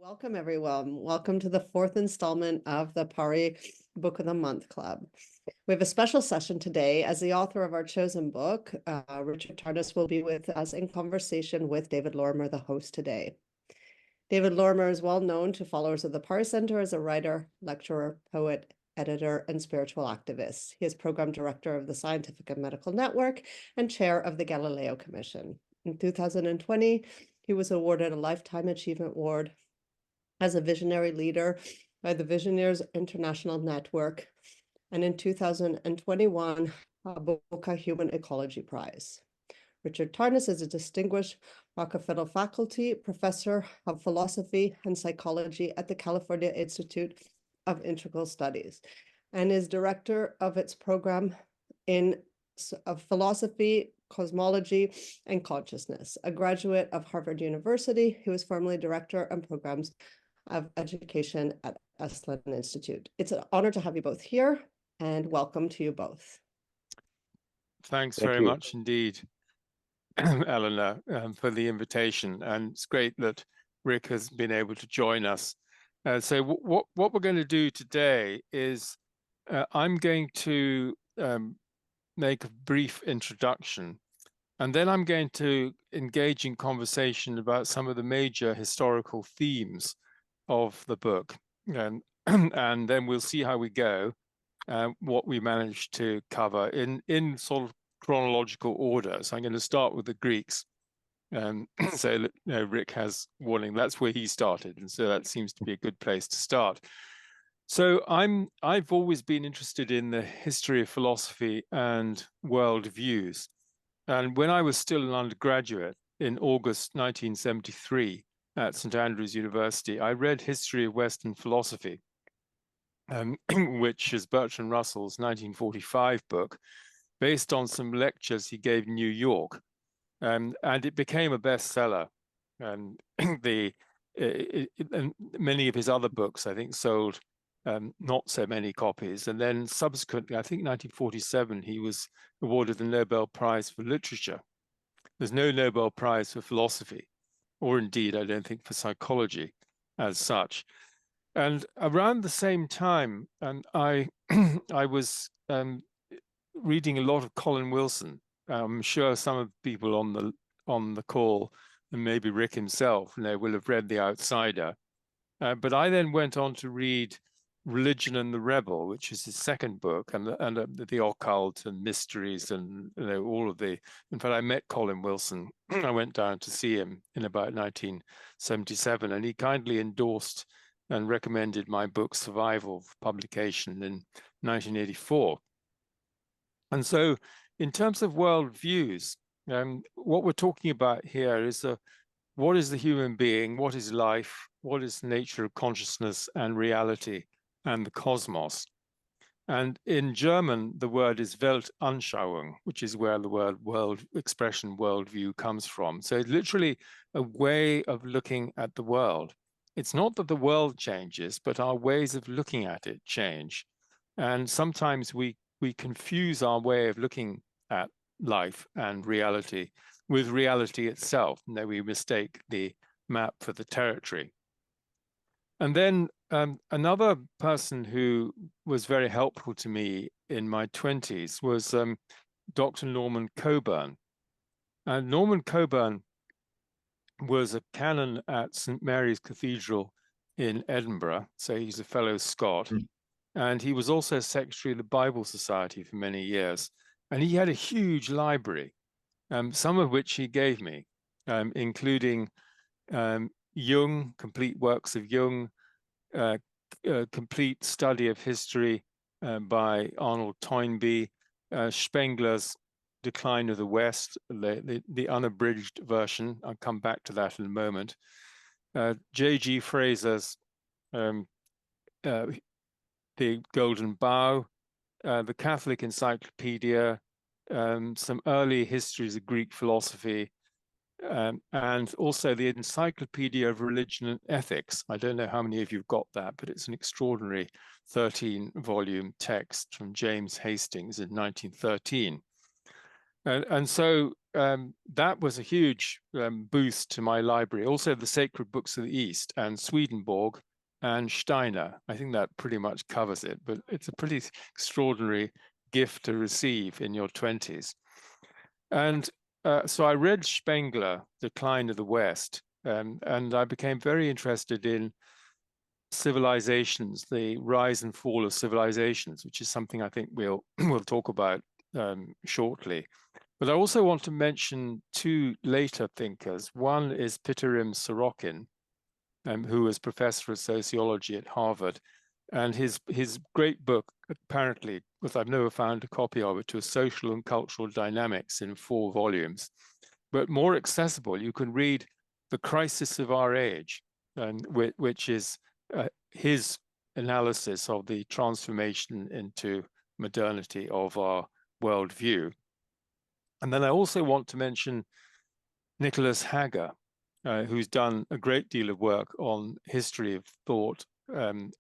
Welcome, everyone. Welcome to the fourth installment of the Pari Book of the Month Club. We have a special session today as the author of our chosen book, Richard Tarnas, will be with us in conversation with David Lorimer, the host today. David Lorimer is well known to followers of the Pari Center as a writer, lecturer, poet, editor, and spiritual activist. He is program director of the Scientific and Medical Network and chair of the Galileo Commission. In 2020, he was awarded a Lifetime Achievement Award as a visionary leader by the Visionaries International Network, and in 2021, a Boca Human Ecology Prize. Richard Tarnas is a distinguished Rockefeller Faculty Professor of Philosophy and Psychology at the California Institute of Integral Studies, and is director of its program of Philosophy, Cosmology, and Consciousness. A graduate of Harvard University, he was formerly director and programs of education at Esalen Institute. It's an honor to have you both here, and welcome to you both. Thanks very much indeed, Eleanor, for the invitation. And it's great that Rick has been able to join us. So what we're going to do today is I'm going to make a brief introduction, and then I'm going to engage in conversation about some of the major historical themes of the book, and then we'll see how we go, what we managed to cover in sort of chronological order. So I'm going to start with the Greeks. So Rick has warning, that's where he started, and so that seems to be a good place to start. So I've always been interested in the history of philosophy and worldviews. And when I was still an undergraduate in August 1973 at St. Andrews University, I read History of Western Philosophy, which is Bertrand Russell's 1945 book, based on some lectures he gave in New York. And it became a bestseller. And many of his other books, I think, sold not so many copies. And then subsequently, I think 1947, he was awarded the Nobel Prize for Literature. There's no Nobel Prize for philosophy, or indeed, I don't think for psychology as such. And around the same time, I was reading a lot of Colin Wilson. I'm sure some of the people on the call, and maybe Rick himself, will have read The Outsider. But I then went on to read Religion and the Rebel, which is his second book, and the occult and mysteries and all of the. In fact, I met Colin Wilson. I went down to see him in about 1977, and he kindly endorsed and recommended my book Survival for publication in 1984. And so, in terms of worldviews, what we're talking about here is what is the human being, what is life, what is the nature of consciousness and reality and the cosmos. And in German, the word is Weltanschauung, which is where the word worldview comes from. So it's literally a way of looking at the world. It's not that the world changes, but our ways of looking at it change. And sometimes we confuse our way of looking at life and reality with reality itself. And we mistake the map for the territory. And then another person who was very helpful to me in my 20s was Dr. Norman Coburn. And Norman Coburn was a canon at St. Mary's Cathedral in Edinburgh. So he's a fellow Scot. And he was also secretary of the Bible Society for many years. And he had a huge library, some of which he gave me, including Jung, complete works of Jung, complete study of history by Arnold Toynbee, Spengler's Decline of the West, the unabridged version. I'll come back to that in a moment. J.G. Fraser's The Golden Bough, the Catholic Encyclopedia, some early histories of Greek philosophy, and also the Encyclopedia of Religion and Ethics. I don't know how many of you have got that, but it's an extraordinary 13-volume text from James Hastings in 1913. And so that was a huge boost to my library. Also, the Sacred Books of the East and Swedenborg and Steiner. I think that pretty much covers it, but it's a pretty extraordinary gift to receive in your 20s. And so I read Spengler, Decline of the West, and I became very interested in civilizations, the rise and fall of civilizations, which is something I think we'll talk about shortly. But I also want to mention two later thinkers. One is Pitirim Sorokin, who was professor of sociology at Harvard. And his great book, apparently, because I've never found a copy of it, to Social and Cultural Dynamics in 4 volumes. But more accessible, you can read The Crisis of Our Age, which is his analysis of the transformation into modernity of our worldview. And then I also want to mention Nicholas Hager, who's done a great deal of work on history of thought,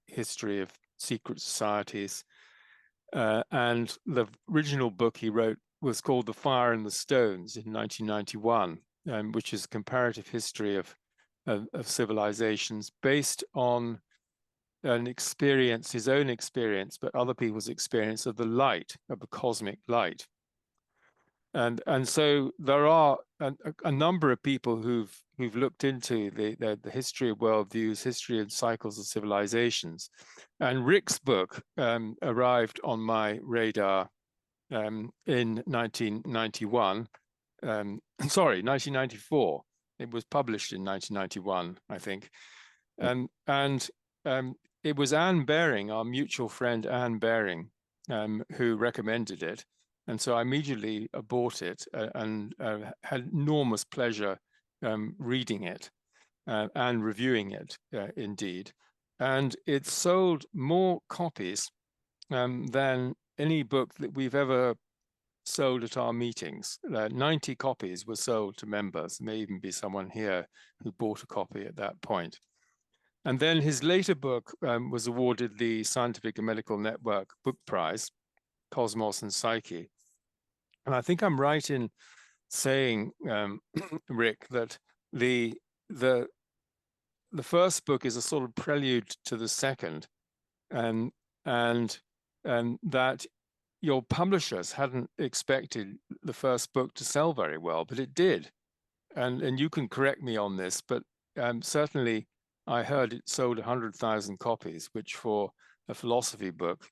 history of secret societies. And the original book he wrote was called The Fire and the Stones in 1991, which is a comparative history of civilizations based on an experience, his own experience, but other people's experience of the light, of the cosmic light. And so there are a number of people who've looked into the history of worldviews, history and cycles of civilizations. And Rick's book arrived on my radar in 1991. Sorry, 1994. It was published in 1991, I think. And it was Anne Baring, our mutual friend Anne Baring, who recommended it. And so I immediately bought it and had enormous pleasure reading it and reviewing it, indeed. And it sold more copies than any book that we've ever sold at our meetings. 90 copies were sold to members. There may even be someone here who bought a copy at that point. And then his later book was awarded the Scientific and Medical Network Book Prize, Cosmos and Psyche. And I think I'm right in saying, Rick, that the first book is a sort of prelude to the second, and that your publishers hadn't expected the first book to sell very well, but it did. And you can correct me on this, but certainly I heard it sold 100,000 copies, which for a philosophy book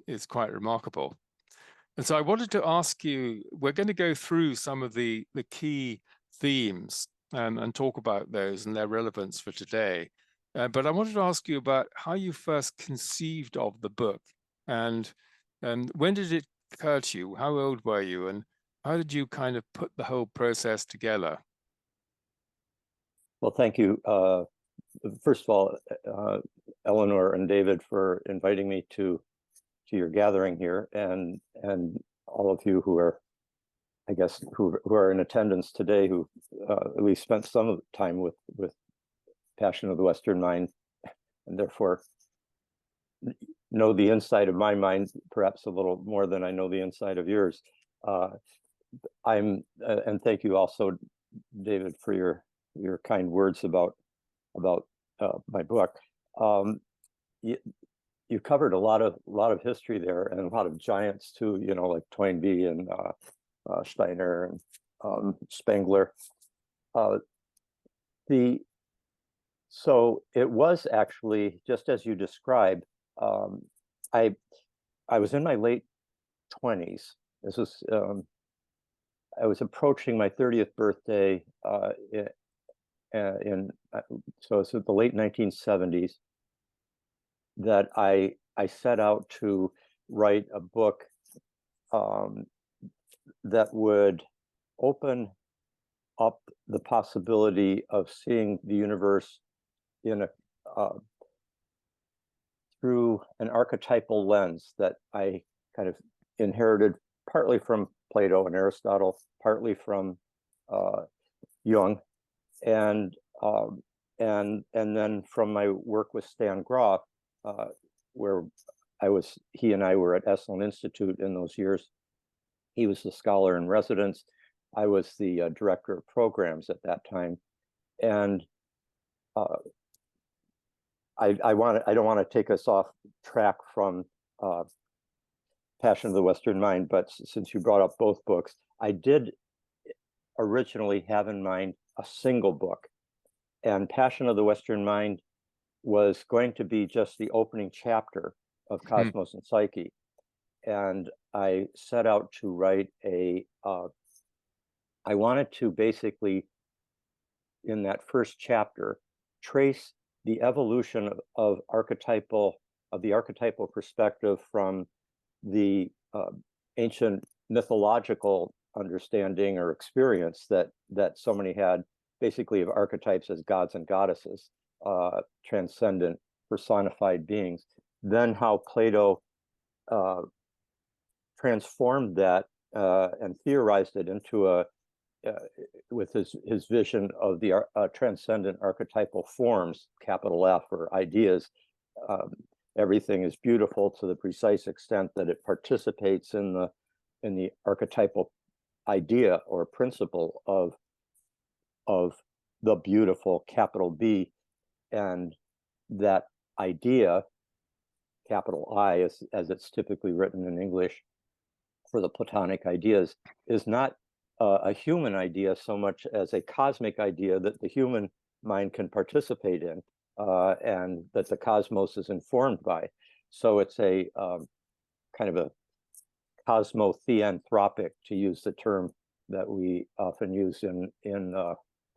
is quite remarkable. And so I wanted to ask you, we're going to go through some of the key themes and talk about those and their relevance for today. But I wanted to ask you about how you first conceived of the book, and when did it occur to you? How old were you, and how did you kind of put the whole process together? Well, thank you. First of all, Eleanor and David, for inviting me to your gathering here, and all of you who are, I guess, who are in attendance today, who at least spent some of the time with Passion of the Western Mind, and therefore know the inside of my mind perhaps a little more than I know the inside of yours. And thank you also, David, for your kind words about my book. You covered a lot of history there, and a lot of giants too, you know, like Toynbee and Steiner and Spengler. So it was actually just as you described. I was in my late 20s. This was I was approaching my 30th birthday so it's the late 1970s. That I set out to write a book that would open up the possibility of seeing the universe in through an archetypal lens that I kind of inherited partly from Plato and Aristotle, partly from Jung, and then from my work with Stan Grof, where he and I were at Esalen Institute in those years. He was the scholar in residence. I was the director of programs at that time. And I don't want to take us off track from Passion of the Western Mind, but since you brought up both books, I did originally have in mind a single book. And Passion of the Western Mind was going to be just the opening chapter of Cosmos and Psyche. And I set out to write I wanted to basically, in that first chapter, trace the evolution of the archetypal perspective from the ancient mythological understanding or experience that so many had, basically, of archetypes as gods and goddesses, transcendent, personified beings. Then how Plato transformed that and theorized it into with his vision of the transcendent archetypal forms, capital F, or ideas. Everything is beautiful to the precise extent that it participates in the archetypal idea or principle of the beautiful, capital B, and that idea, capital I, as it's typically written in English for the Platonic ideas, is not a human idea so much as a cosmic idea that the human mind can participate in, and that the cosmos is informed by. So it's a kind of a cosmotheanthropic, to use the term that we often use in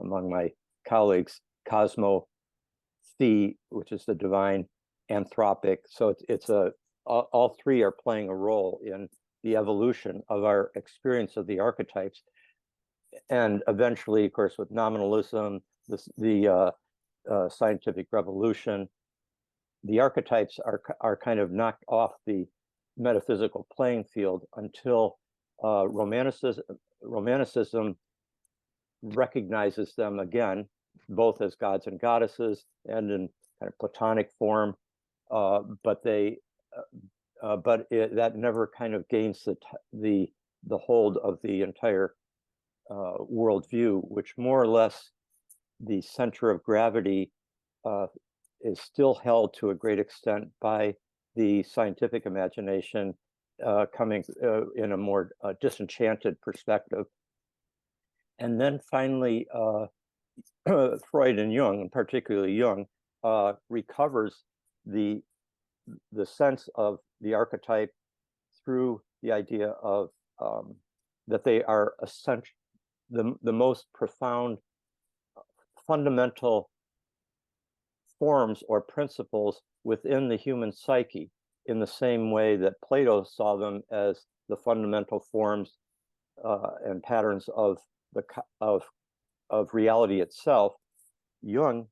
among my colleagues, cosmo the, which is the divine, anthropic. So it's all three are playing a role in the evolution of our experience of the archetypes. And eventually, of course, with nominalism, the scientific revolution, the archetypes are kind of knocked off the metaphysical playing field until Romanticism recognizes them again, both as gods and goddesses and in kind of Platonic form, but that never kind of gains the hold of the entire worldview, which more or less the center of gravity is still held to a great extent by the scientific imagination, coming in a more disenchanted perspective. And then finally, Freud and Jung, and particularly Jung, recovers the sense of the archetype through the idea of that they are essential, the most profound, fundamental forms or principles within the human psyche, in the same way that Plato saw them as the fundamental forms and patterns of reality itself. Jung,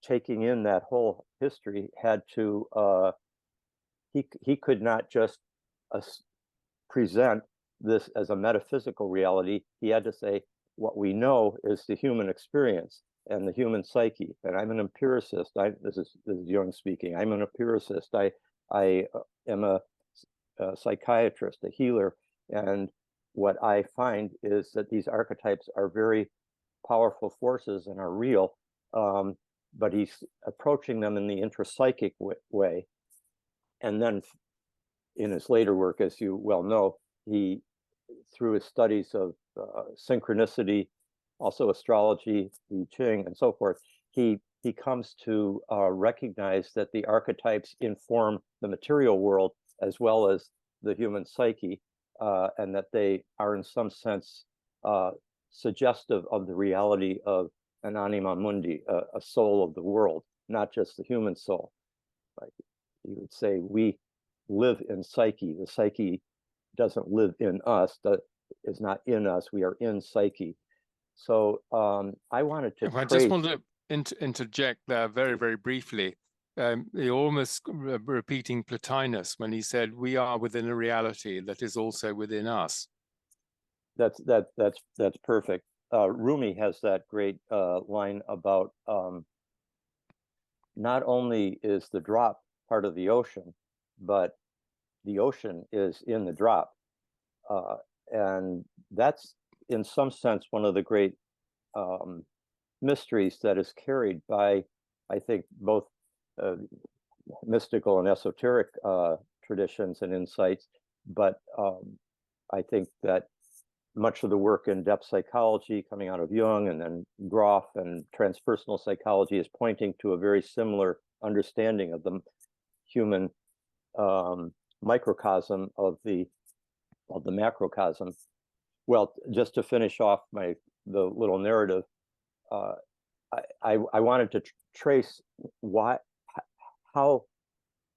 taking in that whole history, had to he could not just present this as a metaphysical reality. He had to say, what we know is the human experience and the human psyche. And I'm an empiricist. This is Jung speaking. I'm an empiricist. I am a psychiatrist, a healer. And what I find is that these archetypes are very powerful forces and are real. But he's approaching them in the intrapsychic way. And then in his later work, as you well know, he, through his studies of synchronicity, also astrology, I Ching, and so forth, he comes to recognize that the archetypes inform the material world as well as the human psyche, and that they are in some sense suggestive of the reality of an anima mundi, a soul of the world, not just the human soul. Like you would say, we live in psyche. The psyche doesn't live in us, that is not in us. We are in psyche. So I wanted to I just want to interject there very, very briefly. You're almost repeating Plotinus when he said, we are within a reality that is also within us. That's perfect. Rumi has that great line about not only is the drop part of the ocean, but the ocean is in the drop. And that's, in some sense, one of the great mysteries that is carried by, I think, both mystical and esoteric traditions and insights. But I think that much of the work in depth psychology coming out of Jung and then Groff and transpersonal psychology is pointing to a very similar understanding of the human microcosm of the macrocosm. Well, just to finish off the little narrative, I wanted to trace how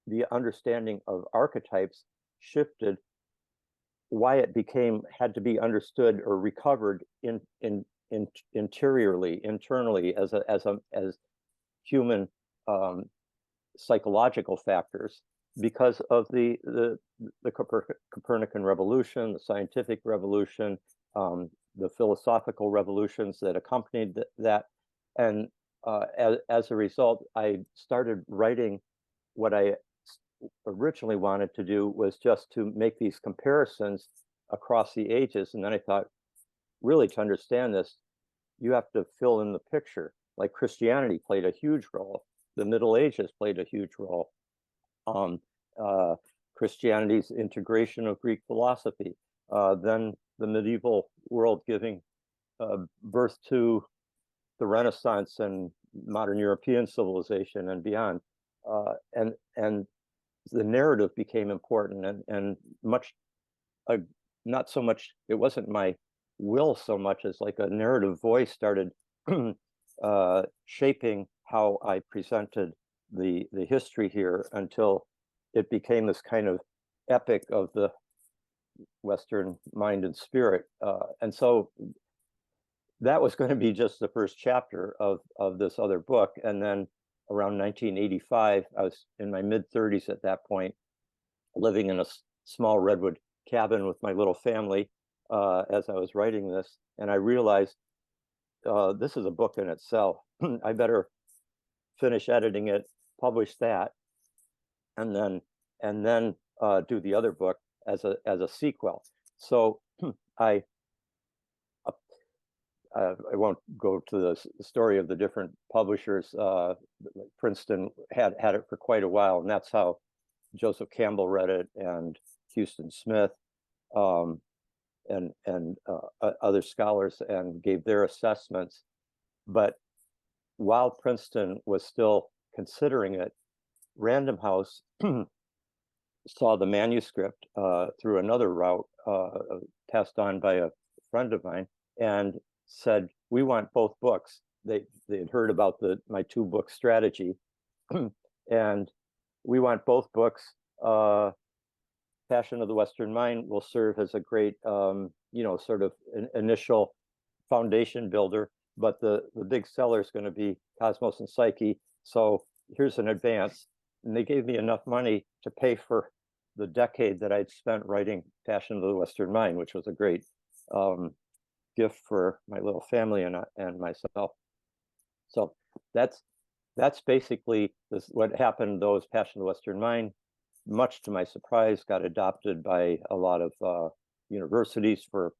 the understanding of archetypes shifted, why it had to be understood or recovered internally as human psychological factors, because of the Copernican revolution, the scientific revolution, the philosophical revolutions that accompanied that. And as a result, I started writing. What I originally wanted to do was just to make these comparisons across the ages. And then I thought, really, to understand this, you have to fill in the picture. Like Christianity played a huge role. The Middle Ages played a huge role. Christianity's integration of Greek philosophy, then the medieval world giving birth to the Renaissance and modern European civilization and beyond. And the narrative became important, and much, not so much, it wasn't my will so much as like a narrative voice started shaping how I presented the history here, until it became this kind of epic of the Western mind and spirit. And so that was going to be just the first chapter of this other book. And then around 1985, I was in my mid-30s at that point, living in a small redwood cabin with my little family as I was writing this. And I realized this is a book in itself. I better finish editing it, publish that, and then do the other book as a sequel. So I won't go to the story of the different publishers. Princeton had it for quite a while, and that's how Joseph Campbell read it, and Houston Smith, and other scholars, and gave their assessments. But while Princeton was still considering it, Random House saw the manuscript through another route, passed on by a friend of mine, and said, we want both books. They had heard about my 2-book strategy, and we want both books. Passion of the Western Mind will serve as a great, sort of an initial foundation builder, but the big seller is going to be Cosmos and Psyche. So here's an advance. And they gave me enough money to pay for the decade that I'd spent writing Passion of the Western Mind, which was a great gift for my little family and myself. So that's basically what happened. Those Passion of the Western Mind, much to my surprise, got adopted by a lot of universities for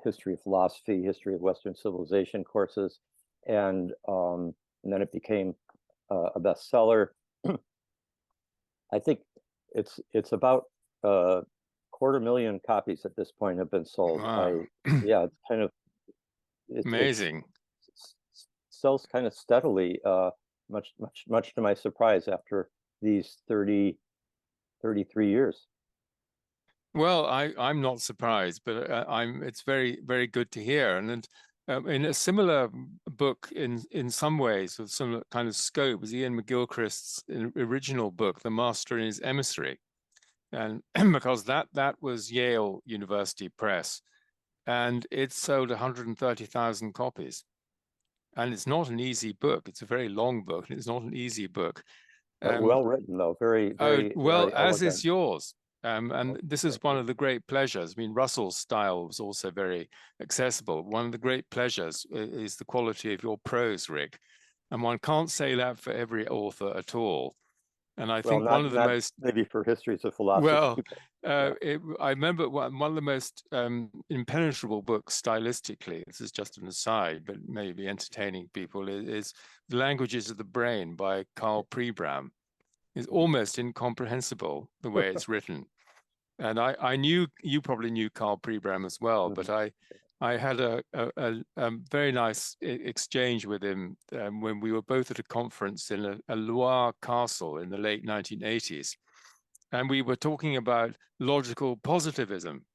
history of philosophy, history of Western civilization courses, and then it became a bestseller. I think it's about 250,000 copies at this point have been sold. Wow. Yeah, it's kind of amazing. It sells kind of steadily, much to my surprise after these 33 years. Well, I'm not surprised, but it's very, very good to hear. And in a similar book, in some ways, with similar kind of scope, is Ian McGilchrist's original book, The Master and His Emissary, and because that was Yale University Press, and it sold 130,000 copies. And it's not an easy book. It's a very long book, and it's not an easy book. Well written, though. Very well, very as elegant. is yours. And this is one of the great pleasures. I mean, Russell's style was also very accessible. One of the great pleasures is the quality of your prose, Rick. And one can't say that for every author at all. And I Well, think one of the not most maybe for histories of philosophy. well, Yeah. I remember one of the most impenetrable books stylistically, this is just an aside, but maybe entertaining people, is The Languages of the Brain by Karl Pribram. It's almost incomprehensible the way it's written. And I knew, you probably knew Karl Pribram as well, but I had a very nice exchange with him when we were both at a conference in a Loire castle in the late 1980s. And we were talking about logical positivism.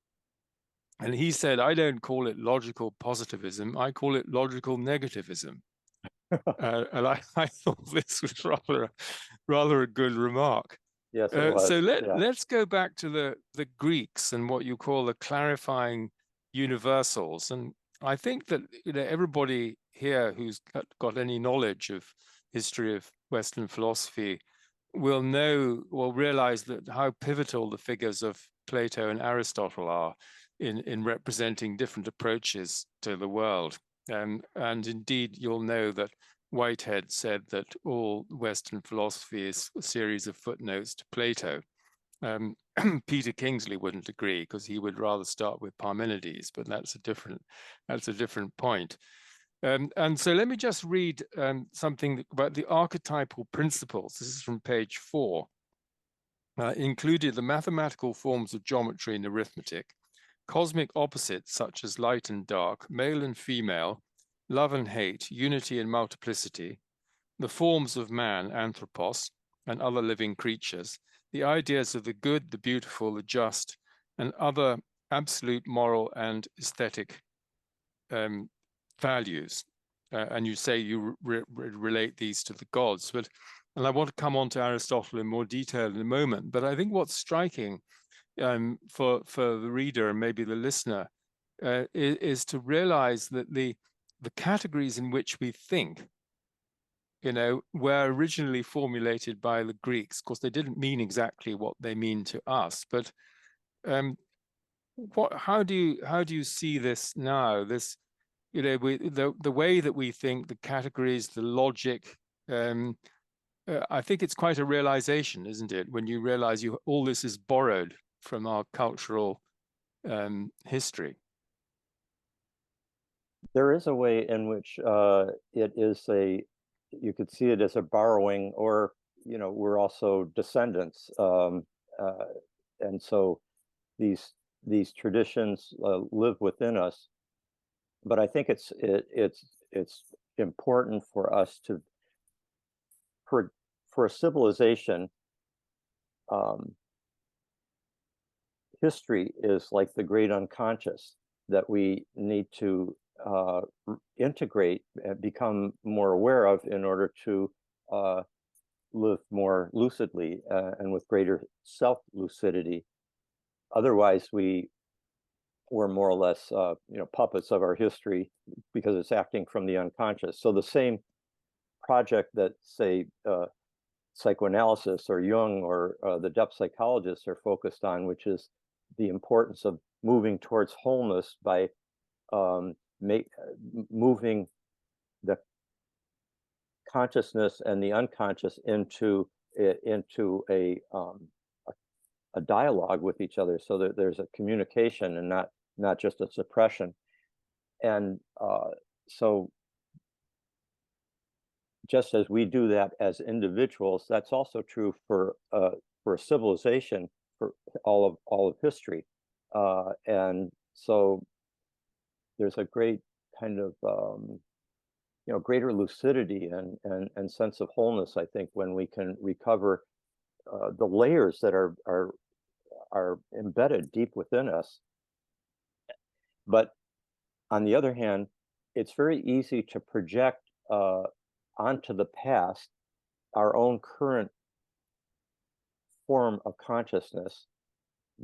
And he said, I don't call it logical positivism, I call it logical negativism. And I thought this was rather a good remark. Yes, it was. So Yeah. let's go back to the Greeks and what you call the clarifying universals. And I think that everybody here who's got any knowledge of history of Western philosophy will realize that how pivotal the figures of Plato and Aristotle are in representing different approaches to the world. And indeed, you'll know that Whitehead said that all Western philosophy is a series of footnotes to Plato. Peter Kingsley wouldn't agree because he would rather start with Parmenides, but that's a different point. And so let me just read something about the archetypal principles. This is from page 4. Included the mathematical forms of geometry and arithmetic, cosmic opposites such as light and dark, male and female, love and hate, unity and multiplicity, the forms of man, anthropos, and other living creatures, the ideas of the good, the beautiful, the just, and other absolute moral and aesthetic values. And you say you relate these to the gods, and I want to come on to Aristotle in more detail in a moment, but I think what's striking for the reader and maybe the listener is to realize that the categories in which we think, were originally formulated by the Greeks. Of course, they didn't mean exactly what they mean to us, but how do you see this now? This, the way that we think, the categories, the logic. I think it's quite a realization, isn't it, when you realize all this is borrowed from our cultural history. There is a way in which it is you could see it as a borrowing, or we're also descendants, and so these traditions live within us. But I think it's important for us to, for a civilization, history is like the great unconscious that we need to integrate and become more aware of in order to live more lucidly and with greater self-lucidity. Otherwise, we're more or less puppets of our history because it's acting from the unconscious. So the same project that, say, psychoanalysis or Jung or the depth psychologists are focused on, which is the importance of moving towards wholeness by moving the consciousness and the unconscious into a dialogue with each other, so that there's a communication and not just a suppression. And so just as we do that as individuals, that's also true for a civilization, for all of history. And so there's a great kind of greater lucidity and sense of wholeness, I think, when we can recover the layers that are embedded deep within us. But on the other hand, it's very easy to project onto the past our own current form of consciousness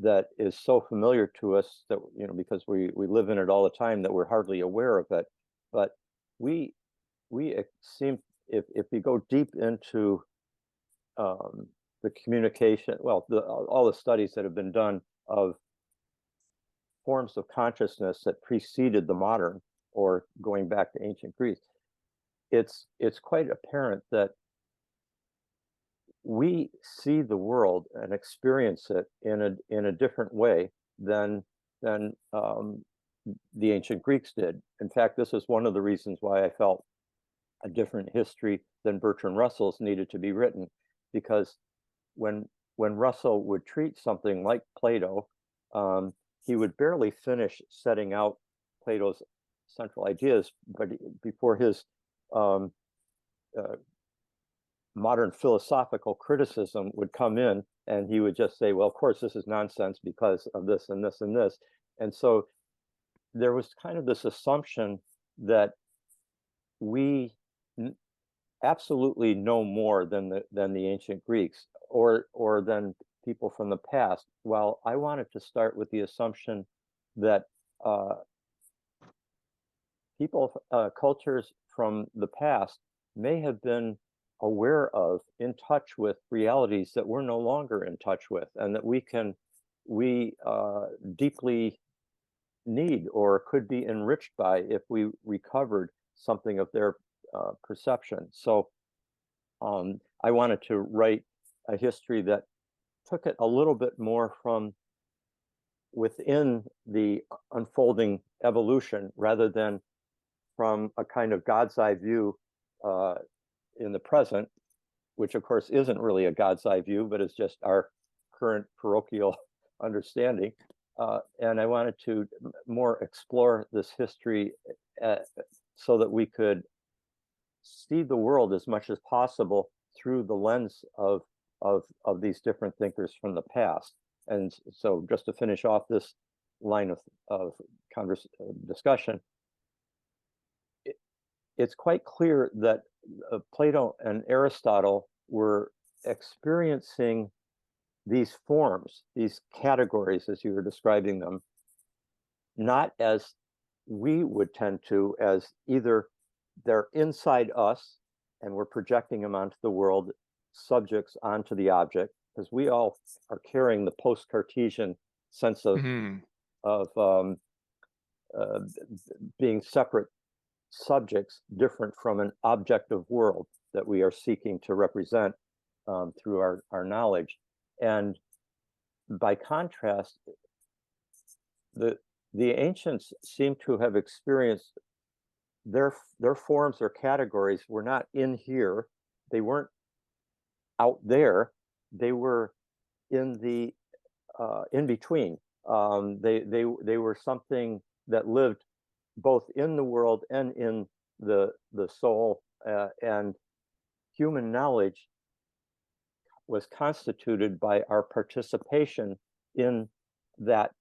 that is so familiar to us that, because we live in it all the time, that we're hardly aware of it. But we seem, if we go deep into the communication, well, all the studies that have been done of forms of consciousness that preceded the modern, or going back to ancient Greece, it's quite apparent that we see the world and experience it in a different way than the ancient Greeks did. In fact, this is one of the reasons why I felt a different history than Bertrand Russell's needed to be written, because when Russell would treat something like Plato, he would barely finish setting out Plato's central ideas, but before his modern philosophical criticism would come in, and he would just say, well, of course, this is nonsense because of this and this and this. And so there was kind of this assumption that we absolutely know more than the ancient Greeks or than people from the past. Well, I wanted to start with the assumption that cultures from the past may have been aware of, in touch with realities that we're no longer in touch with, and that we deeply need or could be enriched by if we recovered something of their perception. So I wanted to write a history that took it a little bit more from within the unfolding evolution rather than from a kind of God's eye view in the present, which of course isn't really a God's eye view, but is just our current parochial understanding. And I wanted to more explore this history so that we could see the world as much as possible through the lens of these different thinkers from the past. And so just to finish off this line of discussion, it's quite clear that Plato and Aristotle were experiencing these forms, these categories, as you were describing them, not as we would tend to, as either they're inside us and we're projecting them onto the world, subjects onto the object, because we all are carrying the post-Cartesian sense of being separate subjects, different from an objective world that we are seeking to represent through our knowledge. And by contrast, the ancients seem to have experienced their forms or categories were not in here. They weren't out there. They were in the in between. They were something that lived both in the world and in the soul, and human knowledge was constituted by our participation in that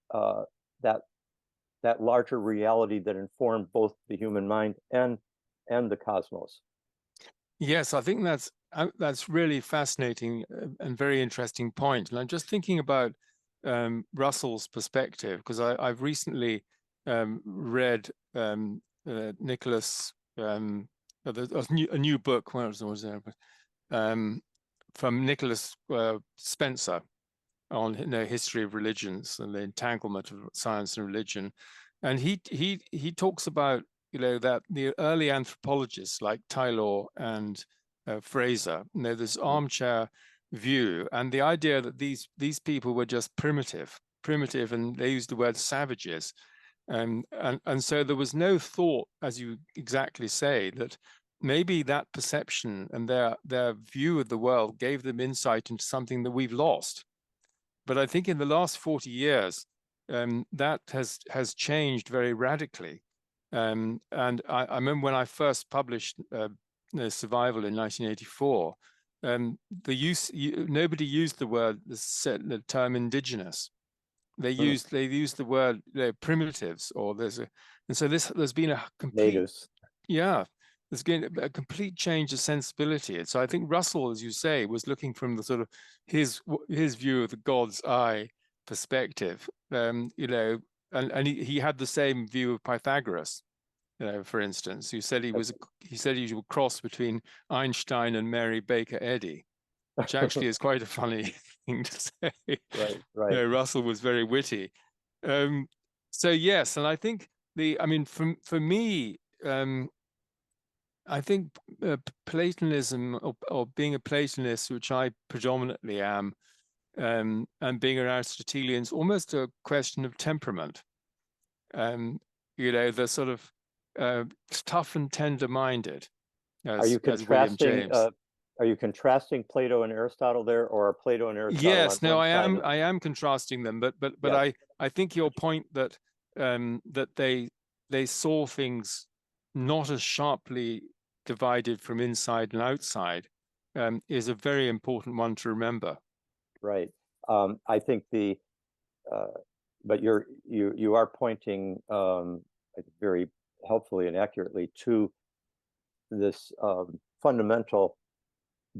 larger reality that informed both the human mind and the cosmos. Yes, I think that's really fascinating and very interesting point. And I'm just thinking about Russell's perspective, because I've recently read Nicholas a new book. Where was there? From Nicholas Spencer on history of religions and the entanglement of science and religion, and he talks about that the early anthropologists like Taylor and Fraser, this armchair view, and the idea that these people were just primitive, and they used the word savages, and so there was no thought, as you exactly say, that maybe that perception and their view of the world gave them insight into something that we've lost. But I think in the last 40 years, that has changed very radically. And I remember when I first published Survival in 1984, nobody used the term indigenous. They used the word primitives, or and so there's been a complete natives. Yeah. There's been a complete change of sensibility. And so I think Russell, as you say, was looking from the sort of his view of the God's eye perspective, and he had the same view of Pythagoras, for instance, who said he was a cross between Einstein and Mary Baker Eddy, which actually is quite a funny thing to say. Right. Russell was very witty. So yes, and I think for me, I think Platonism, or being a Platonist, which I predominantly am, and being an Aristotelian, is almost a question of temperament. The sort of tough and tender-minded, as William James. Are you contrasting Plato and Aristotle there, or are Plato and Aristotle? Yes, no, I am contrasting them, but yes. I think your point that that they saw things not as sharply divided from inside and outside is a very important one to remember. Right. I think but you are pointing very helpfully and accurately to this fundamental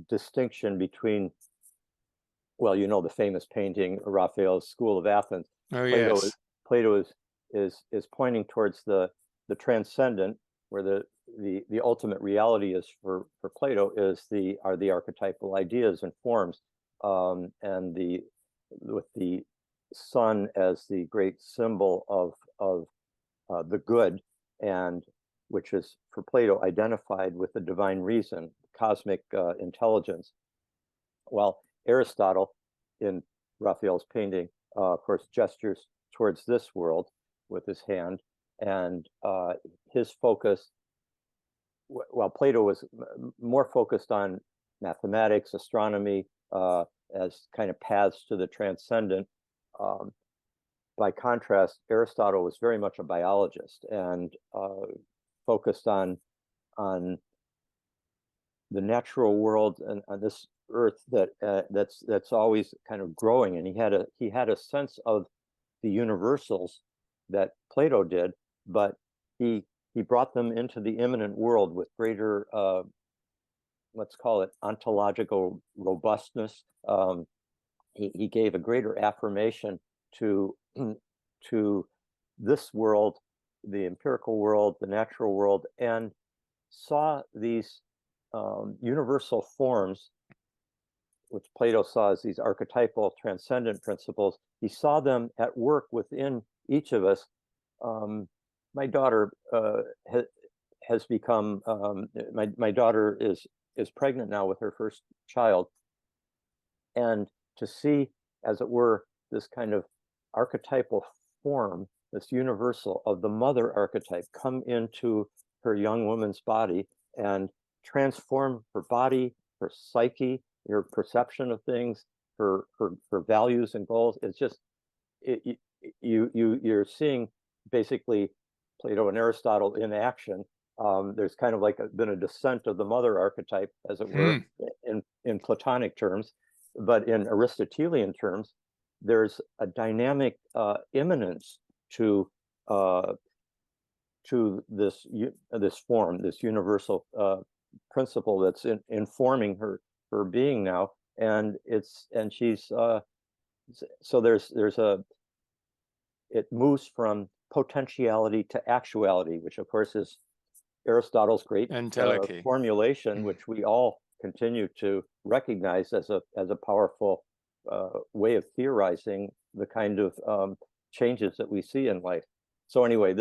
distinction between, well, the famous painting, Raphael's School of Athens. Oh, yes. Plato is pointing towards the transcendent, where the ultimate reality is for Plato are the archetypal ideas and forms, and with the sun as the great symbol of the good, and which is for Plato identified with the divine reason, cosmic intelligence. While Aristotle, in Raphael's painting, of course, gestures towards this world with his hand, and his focus, while Plato was more focused on mathematics, astronomy, as kind of paths to the transcendent. By contrast, Aristotle was very much a biologist and focused on the natural world and on this earth that's always kind of growing. And he had a sense of the universals that Plato did, but he brought them into the immanent world with greater, let's call it, ontological robustness. He gave a greater affirmation to this world, the empirical world, the natural world, and saw these universal forms, which Plato saw as these archetypal transcendent principles. He saw them at work within each of us. My daughter has become, my daughter is pregnant now with her first child, and to see, as it were, this kind of archetypal form, this universal of the mother archetype, come into her young woman's body and transform her body, her psyche, her perception of things, her values and goals. It's just you're seeing basically Plato and Aristotle in action. There's kind of like been a descent of the mother archetype, as it were, in Platonic terms, but in Aristotelian terms, there's a dynamic immanence to this form, this universal principle that's informing her being now, and she's so it moves from potentiality to actuality, which of course is Aristotle's great formulation, which we all continue to recognize as a powerful way of theorizing the kind of changes that we see in life. So anyway,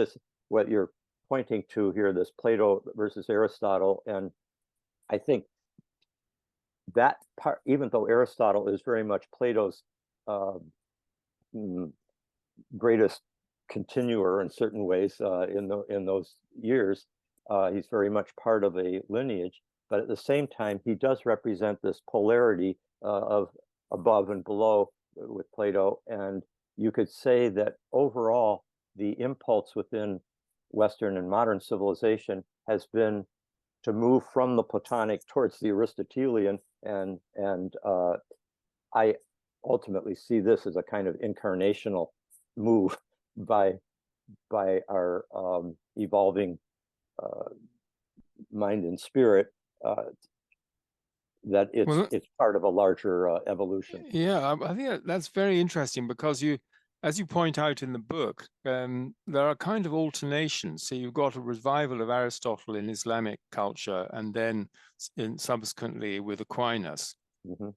what you're pointing to here, this Plato versus Aristotle, and I think that part, even though Aristotle is very much Plato's greatest continuer in certain ways in those years, he's very much part of a lineage, but at the same time, he does represent this polarity of above and below with Plato. And you could say that overall, the impulse within Western and modern civilization has been to move from the Platonic towards the Aristotelian, and I ultimately see this as a kind of incarnational move by our evolving mind and spirit, that it's part of a larger evolution. Yeah, I think that's very interesting, because as you point out in the book, there are kind of alternations. So you've got a revival of Aristotle in Islamic culture, and then subsequently with Aquinas.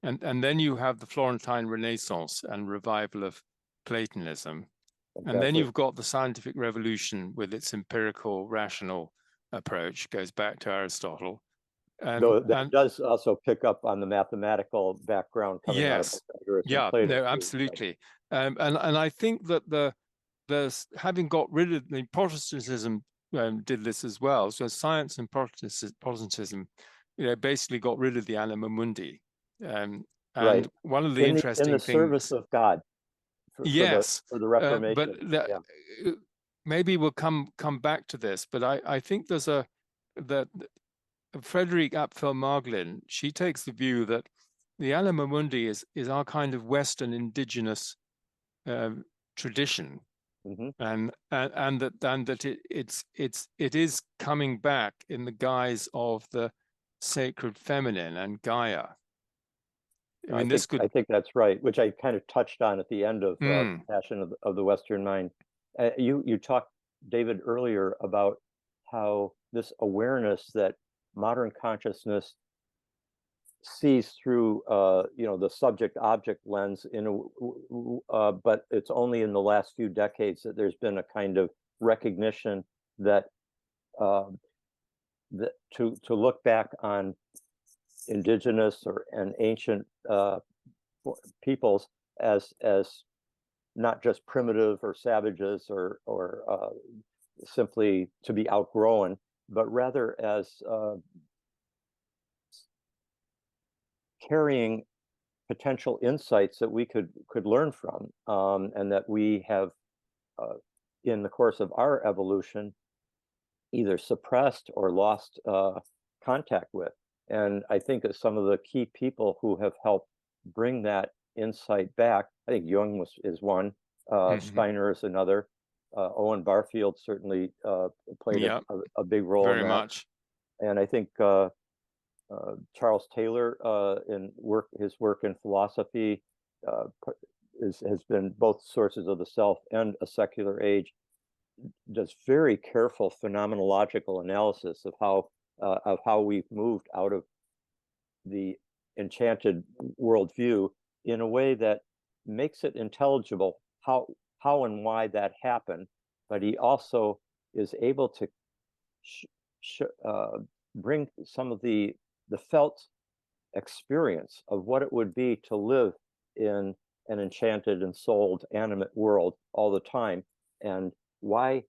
And then you have the Florentine Renaissance and revival of Platonism. Exactly. And then you've got the scientific revolution with its empirical, rational approach goes back to Aristotle. Though that And does also pick up on the mathematical background coming out of yes, Pythagoras and yeah, Plato. no, too. absolutely. And I think that the having got rid of the Protestantism did this as well. So science and Protestantism, basically got rid of the anima mundi. And Right. one of the in interesting the things, service of God yes, for the but Reformation. Yeah. maybe we'll come back to this. But I think there's that Frederick Apfel-Marglin, she takes the view that the anima mundi is our kind of Western indigenous tradition, Mm-hmm. and that it is coming back in the guise of the sacred feminine and Gaia. I mean, I think that's right, which I kind of touched on at the end of Passion of the Western Mind. You talked, David, earlier about how this awareness that modern consciousness sees through the subject-object lens but it's only in the last few decades that there's been a kind of recognition that to look back on indigenous and ancient peoples as not just primitive or savages or simply to be outgrown, but rather as carrying potential insights that we could learn from, and that we have in the course of our evolution either suppressed or lost contact with. And I think that some of the key people who have helped bring that insight back, I think Jung is one, Steiner is another, Owen Barfield certainly played a big role very in that. much. And I think Charles Taylor his work in philosophy has been both sources of the self and a secular age, does very careful phenomenological analysis of how we've moved out of the enchanted worldview in a way that makes it intelligible how and why that happened. But he also is able to bring some of the felt experience of what it would be to live in an enchanted and souled animate world all the time, and why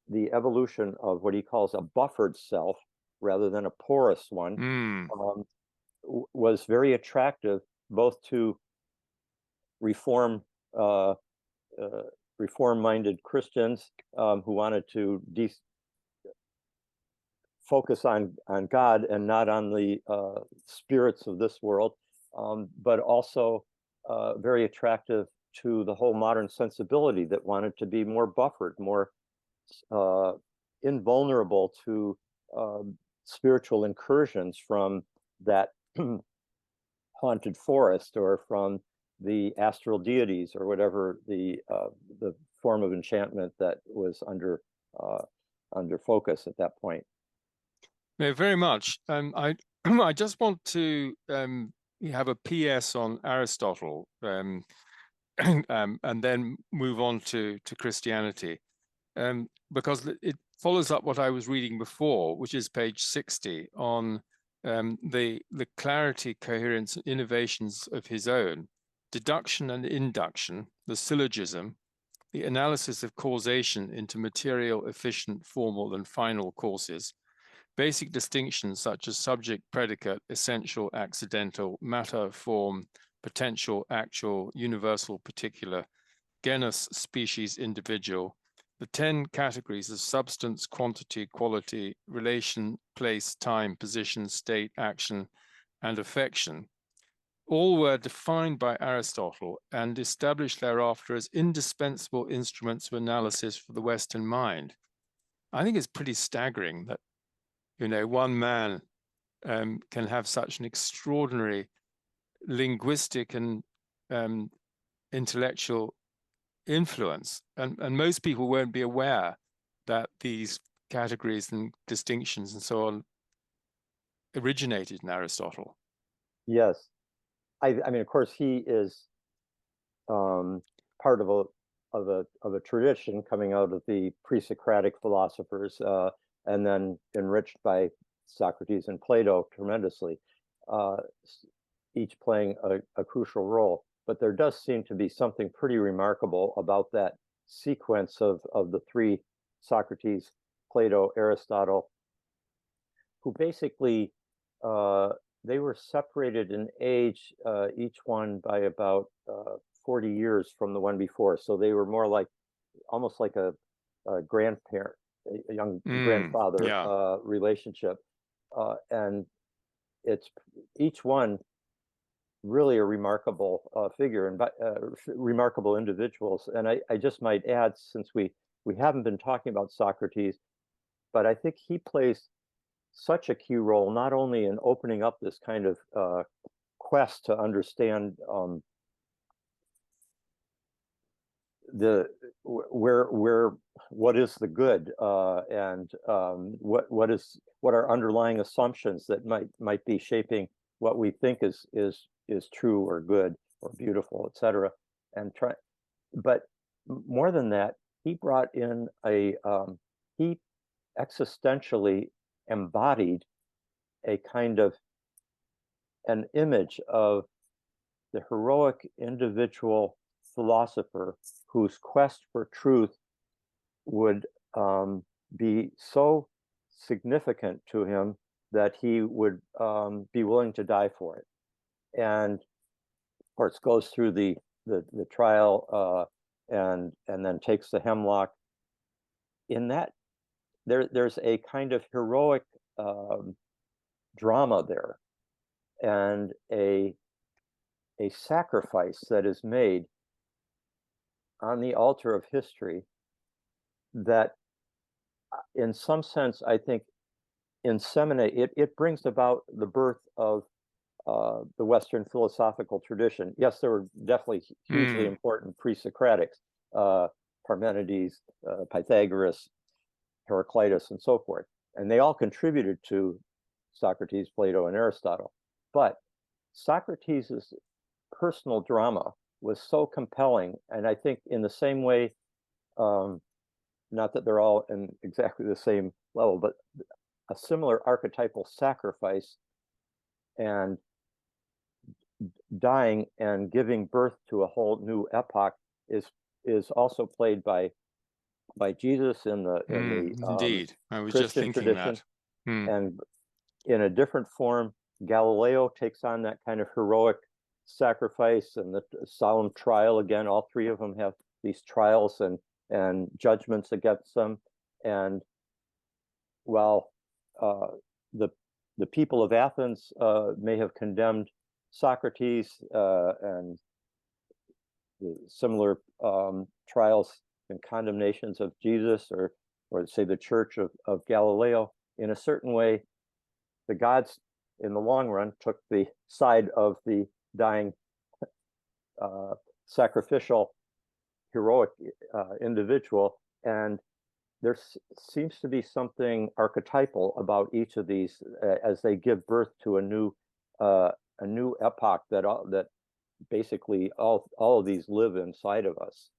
the evolution of what he calls a buffered self rather than a porous one was very attractive, both to reform-minded Christians who wanted to focus on God and not on the spirits of this world, but also very attractive to the whole modern sensibility that wanted to be more buffered, more invulnerable to spiritual incursions from that haunted forest or from the astral deities or whatever the form of enchantment that was under focus at that point. No, very much. I just want to have a PS on Aristotle, and then move on to Christianity, because it follows up what I was reading before, which is page 60 on the clarity, coherence, and innovations of his own, deduction and induction, the syllogism, the analysis of causation into material, efficient, formal, and final causes, basic distinctions such as subject, predicate, essential, accidental, matter, form, potential, actual, universal, particular, genus, species, individual, the 10 categories of substance, quantity, quality, relation, place, time, position, state, action, and affection, all were defined by Aristotle and established thereafter as indispensable instruments of analysis for the Western mind. I think it's pretty staggering that one man can have such an extraordinary linguistic and intellectual influence, and most people won't be aware that these categories and distinctions and so on originated in Aristotle. Yes, I mean, of course, he is part of a tradition coming out of the pre-Socratic philosophers. and then enriched by Socrates and Plato tremendously, each playing a crucial role. But there does seem to be something pretty remarkable about that sequence of the three, Socrates, Plato, Aristotle, who basically, they were separated in age, each one by about 40 years from the one before. So they were more like, almost like a grandparent, a young grandfather relationship. And it's each one really a remarkable figure and remarkable individuals. And I just might add, since we haven't been talking about Socrates, but I think he plays such a key role, not only in opening up this kind of quest to understand what is the good, and what are underlying assumptions that might be shaping what we think is true or good or beautiful, etc. But more than that, he brought in he existentially embodied a kind of an image of the heroic individual philosopher whose quest for truth would be so significant to him that he would be willing to die for it. And of course goes through the trial, and then takes the hemlock. In that, there's a kind of heroic drama there, and a sacrifice that is made on the altar of history that, in some sense, I think it brings about the birth of the Western philosophical tradition. Yes, there were definitely hugely important pre-Socratics, Parmenides, Pythagoras, Heraclitus, and so forth. And they all contributed to Socrates, Plato, and Aristotle. But Socrates' personal drama was so compelling, and I think in the same way, not that they're all in exactly the same level, but a similar archetypal sacrifice and dying and giving birth to a whole new epoch is also played by Jesus in the indeed. I was Christian just thinking tradition. that. And in a different form, Galileo takes on that kind of heroic sacrifice and the solemn trial. Again, all three of them have these trials and judgments against them. And while the people of Athens may have condemned Socrates and similar trials and condemnations of Jesus, or say the Church of Galileo, in a certain way, the gods in the long run took the side of the dying sacrificial heroic individual. And there seems to be something archetypal about each of these as they give birth to a new epoch that basically all of these live inside of us.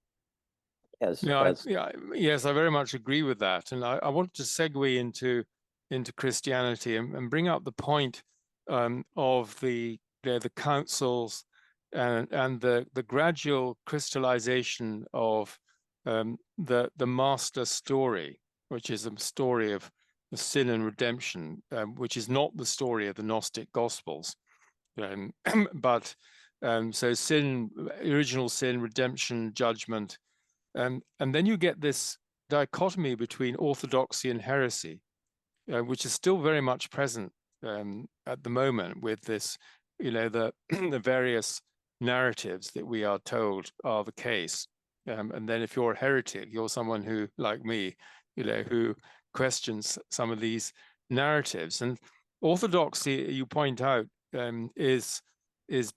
Yes, I very much agree with that. And I want to segue into Christianity and bring up the point of the councils and the gradual crystallization of the master story, which is a story of sin and redemption, which is not the story of the Gnostic Gospels, but so sin, original sin, redemption, judgment, and then you get this dichotomy between orthodoxy and heresy, which is still very much present at the moment with this, the various narratives that we are told are the case. And then if you're a heretic, you're someone who, like me, who questions some of these narratives. And orthodoxy, you point out, is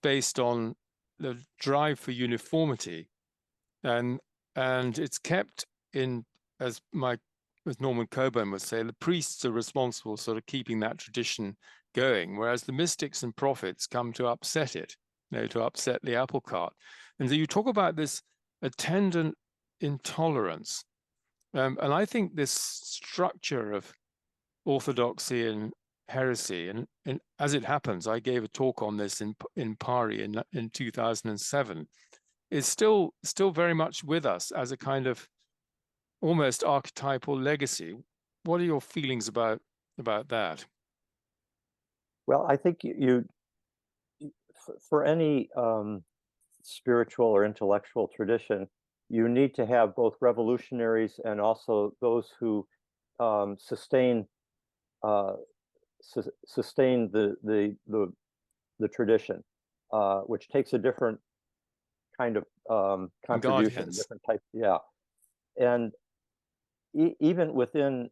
based on the drive for uniformity, and it's kept in, as Norman Coburn would say, the priests are responsible sort of keeping that tradition going, whereas the mystics and prophets come to upset it, to upset the apple cart. And so you talk about this attendant intolerance. And I think this structure of orthodoxy and heresy. And as it happens, I gave a talk on this in Pari in 2007. It's still very much with us as a kind of almost archetypal legacy. What are your feelings about that? Well, I think for any spiritual or intellectual tradition, you need to have both revolutionaries and also those who sustain the tradition, which takes a different kind of contribution, Guardians. different type. Yeah, and even within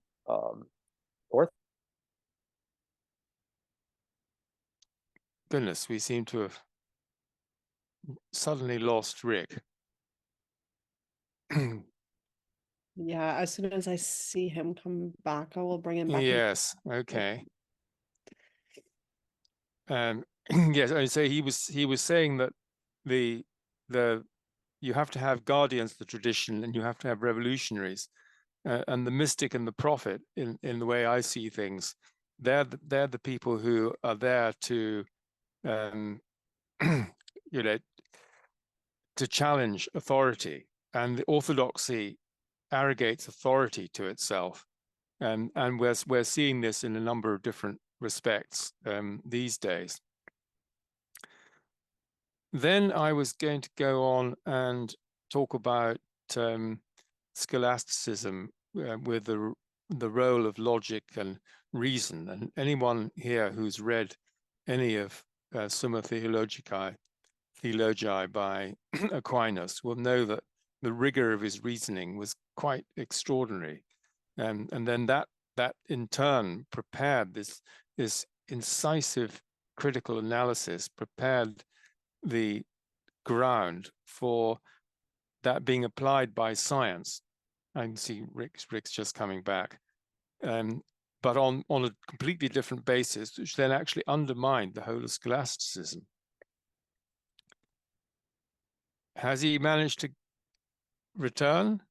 Goodness, we seem to have suddenly lost Rick. Yeah, as soon as I see him come back, I will bring him back. Yes, okay. Yes, and so he was saying that the you have to have guardians of the tradition and you have to have revolutionaries, and the mystic and the prophet, in the way I see things, they're the people who are there to you know, to challenge authority, and the orthodoxy arrogates authority to itself, and we're seeing this in a number of different respects these days. Then I was going to go on and talk about scholasticism with the role of logic and reason. And anyone here who's read any of Summa Theologiae by Aquinas will know that the rigor of his reasoning was quite extraordinary. And then that in turn prepared this incisive critical analysis, prepared the ground for that being applied by science. I can see Rick's just coming back, but on a completely different basis, which then actually undermined the whole of scholasticism. Has he managed to return?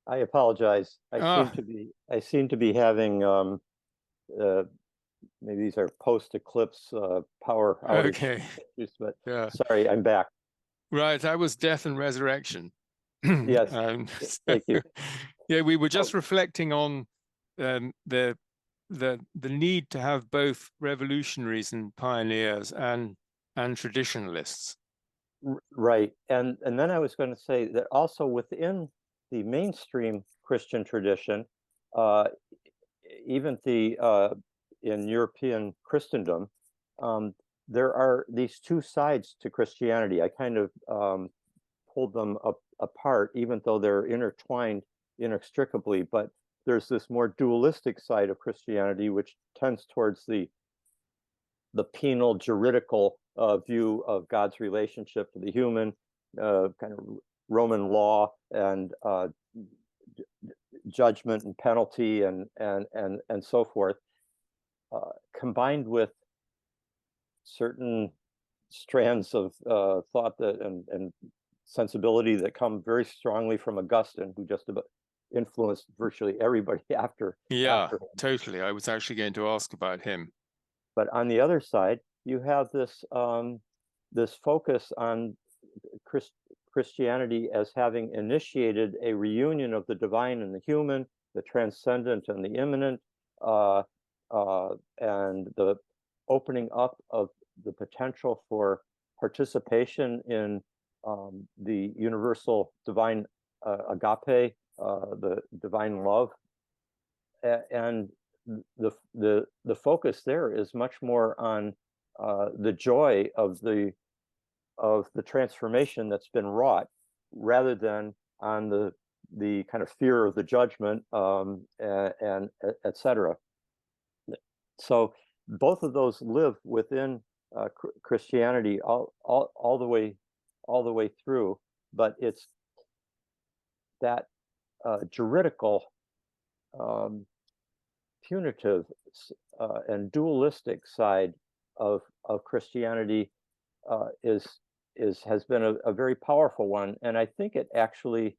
I apologize. I seem to be having maybe these are post-eclipse power outage issues, but yeah. Sorry, I'm back. Right, that was death and resurrection. Yes, thank you. Yeah, we were just reflecting on the need to have both revolutionaries and pioneers and traditionalists. Right, and then I was going to say that also within the mainstream Christian tradition, even in European Christendom, there are these two sides to Christianity. I kind of pulled them apart, even though they're intertwined inextricably. But there's this more dualistic side of Christianity, which tends towards the penal, juridical view of God's relationship to the human, kind of Roman law and judgment and penalty and so forth, combined with certain strands of thought that and sensibility that come very strongly from Augustine, who just about influenced virtually everybody after. Yeah, after him. Totally. I was actually going to ask about him. But on the other side, you have this this focus on Christianity as having initiated a reunion of the divine and the human, the transcendent and the immanent, and the opening up of the potential for participation in the universal divine agape, the divine love, and the focus there is much more on the joy of the transformation that's been wrought, rather than on the kind of fear of the judgment, and etc. So both of those live within Christianity all the way through, but it's that juridical, punitive, and dualistic side of Christianity has been a very powerful one, and I think it actually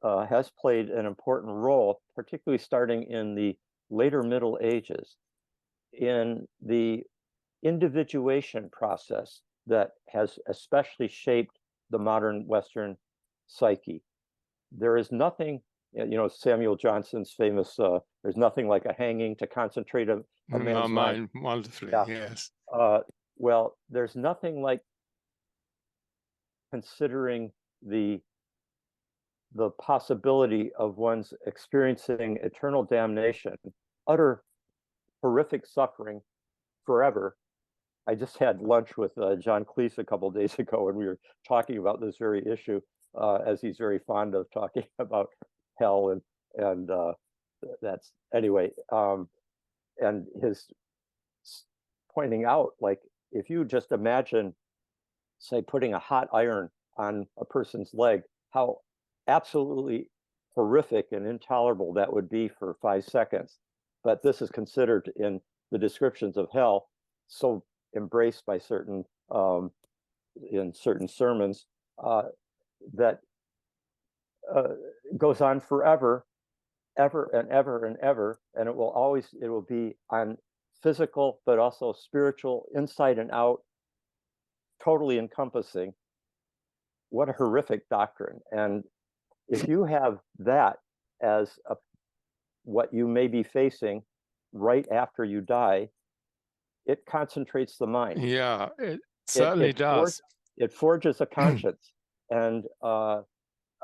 has played an important role, particularly starting in the later Middle Ages, in the individuation process that has especially shaped the modern Western psyche. There is nothing, Samuel Johnson's famous, there's nothing like a hanging to concentrate a man's mind. Wonderfully, Yeah. yes. Well, there's nothing like considering the possibility of one's experiencing eternal damnation, utter horrific suffering forever. I just had lunch with John Cleese a couple of days ago, and we were talking about this very issue, as he's very fond of talking about hell, and that's anyway. And his pointing out, like, if you just imagine, say, putting a hot iron on a person's leg, how absolutely horrific and intolerable that would be for 5 seconds. But this is considered in the descriptions of hell so embraced by certain in certain sermons that goes on forever, ever and ever and ever, and it will be on physical but also spiritual, inside and out, totally encompassing. What a horrific doctrine. And if you have that as what you may be facing right after you die, it concentrates the mind. Yeah, it certainly does. It forges a conscience and a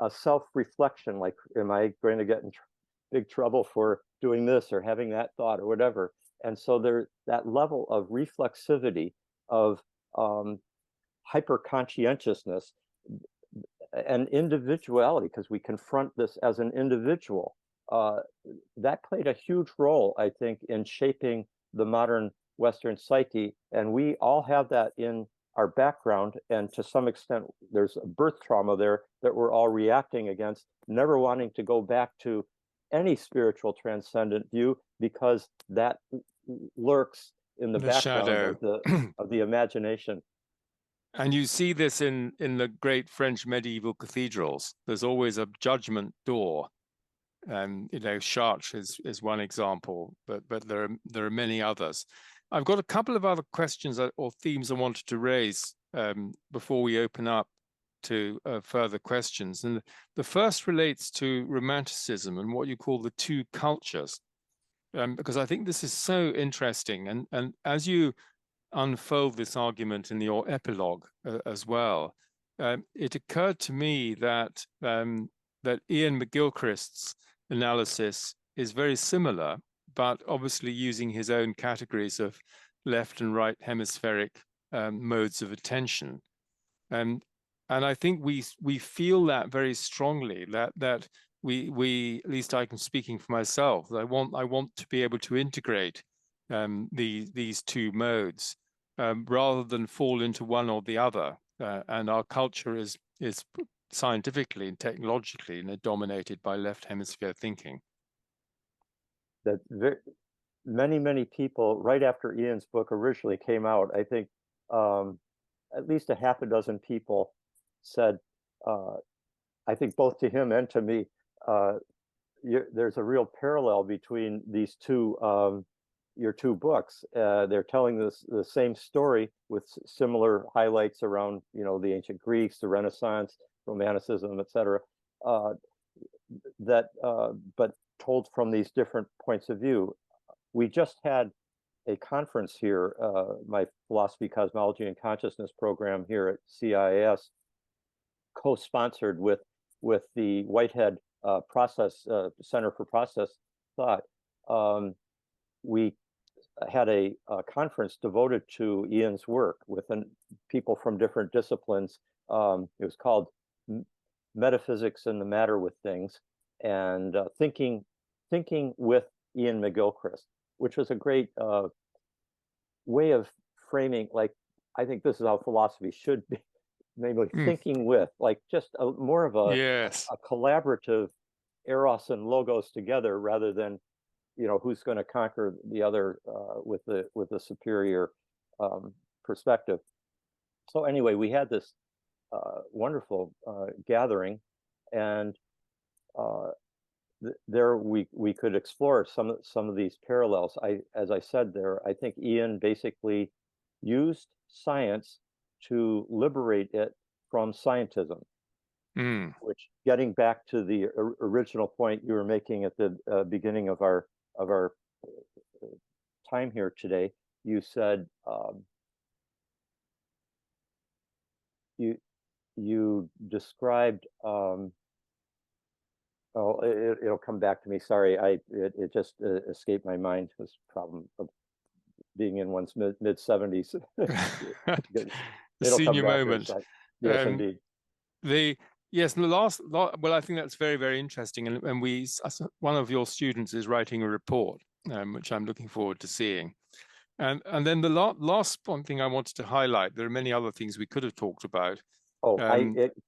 self-reflection, like, am I going to get in big trouble for doing this or having that thought or whatever? And so there, that level of reflexivity, of hyper-conscientiousness and individuality, because we confront this as an individual, that played a huge role, I think, in shaping the modern Western psyche. And we all have that in our background. And to some extent, there's a birth trauma there that we're all reacting against, never wanting to go back to any spiritual transcendent view, because that lurks in the background shadow of the imagination. And you see this in the great French medieval cathedrals. There's always a judgment door. Chartres is one example, but there are many others. I've got a couple of other questions or themes I wanted to raise before we open up to further questions. And the first relates to Romanticism and what you call the two cultures, because I think this is so interesting. And as you unfold this argument in your epilogue as well, it occurred to me that that Ian McGilchrist's analysis is very similar, but obviously using his own categories of left and right hemispheric modes of attention. And I think we feel that very strongly, that we at least I'm speaking for myself, I want to be able to integrate these two modes rather than fall into one or the other. And our culture is scientifically and technologically dominated by left hemisphere thinking. That many people, right after Ian's book originally came out, I think at least a half a dozen people said, I think both to him and to me, there's a real parallel between these two, your two books. They're telling the same story with similar highlights around, the ancient Greeks, the Renaissance, Romanticism, etc. But told from these different points of view. We just had a conference here, my Philosophy, Cosmology, and Consciousness program here at CIS, co-sponsored with the Whitehead Center for Process Thought. We had a conference devoted to Ian's work with people from different disciplines. It was called Metaphysics and the Matter with Things, and thinking with Ian McGilchrist, which was a great way of framing, like, I think this is how philosophy should be, namely thinking with, like, just more of a collaborative eros and logos together, rather than, who's going to conquer the other with the superior perspective. So anyway, we had this wonderful gathering, and there we could explore some of these parallels. As I said there, I think Ian basically used science to liberate it from scientism. Which, getting back to the original point you were making at the beginning of our time here today, you said you described oh, it'll come back to me. Sorry, it just escaped my mind. It was a problem of being in one's mid-70s. It'll Senior come back moment. Yes, indeed. Yes, and the last, well, I think that's very, very interesting. And one of your students is writing a report, which I'm looking forward to seeing. And then the last one thing I wanted to highlight, there are many other things we could have talked about. Oh,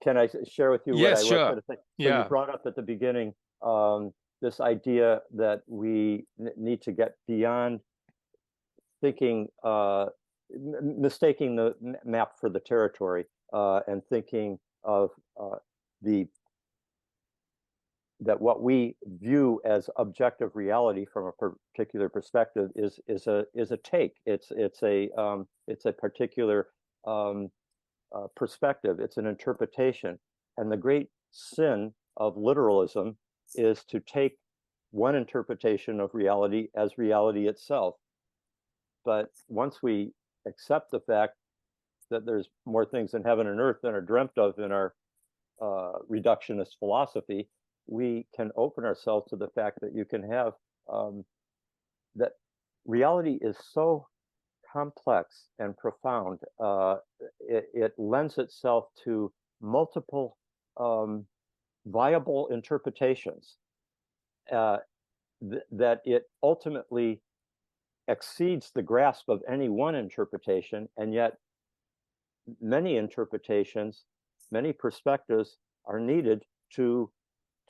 can I share with you what I was going to say? So you brought up at the beginning this idea that we need to get beyond thinking, mistaking the map for the territory, and thinking of that what we view as objective reality from a particular perspective is a take. It's a particular perspective. It's an interpretation. And the great sin of literalism is to take one interpretation of reality as reality itself. But once we accept the fact that there's more things in heaven and earth than are dreamt of in our reductionist philosophy, we can open ourselves to the fact that you can have that reality is so complex and profound. It lends itself to multiple viable interpretations, that it ultimately exceeds the grasp of any one interpretation, and yet many interpretations, many perspectives are needed to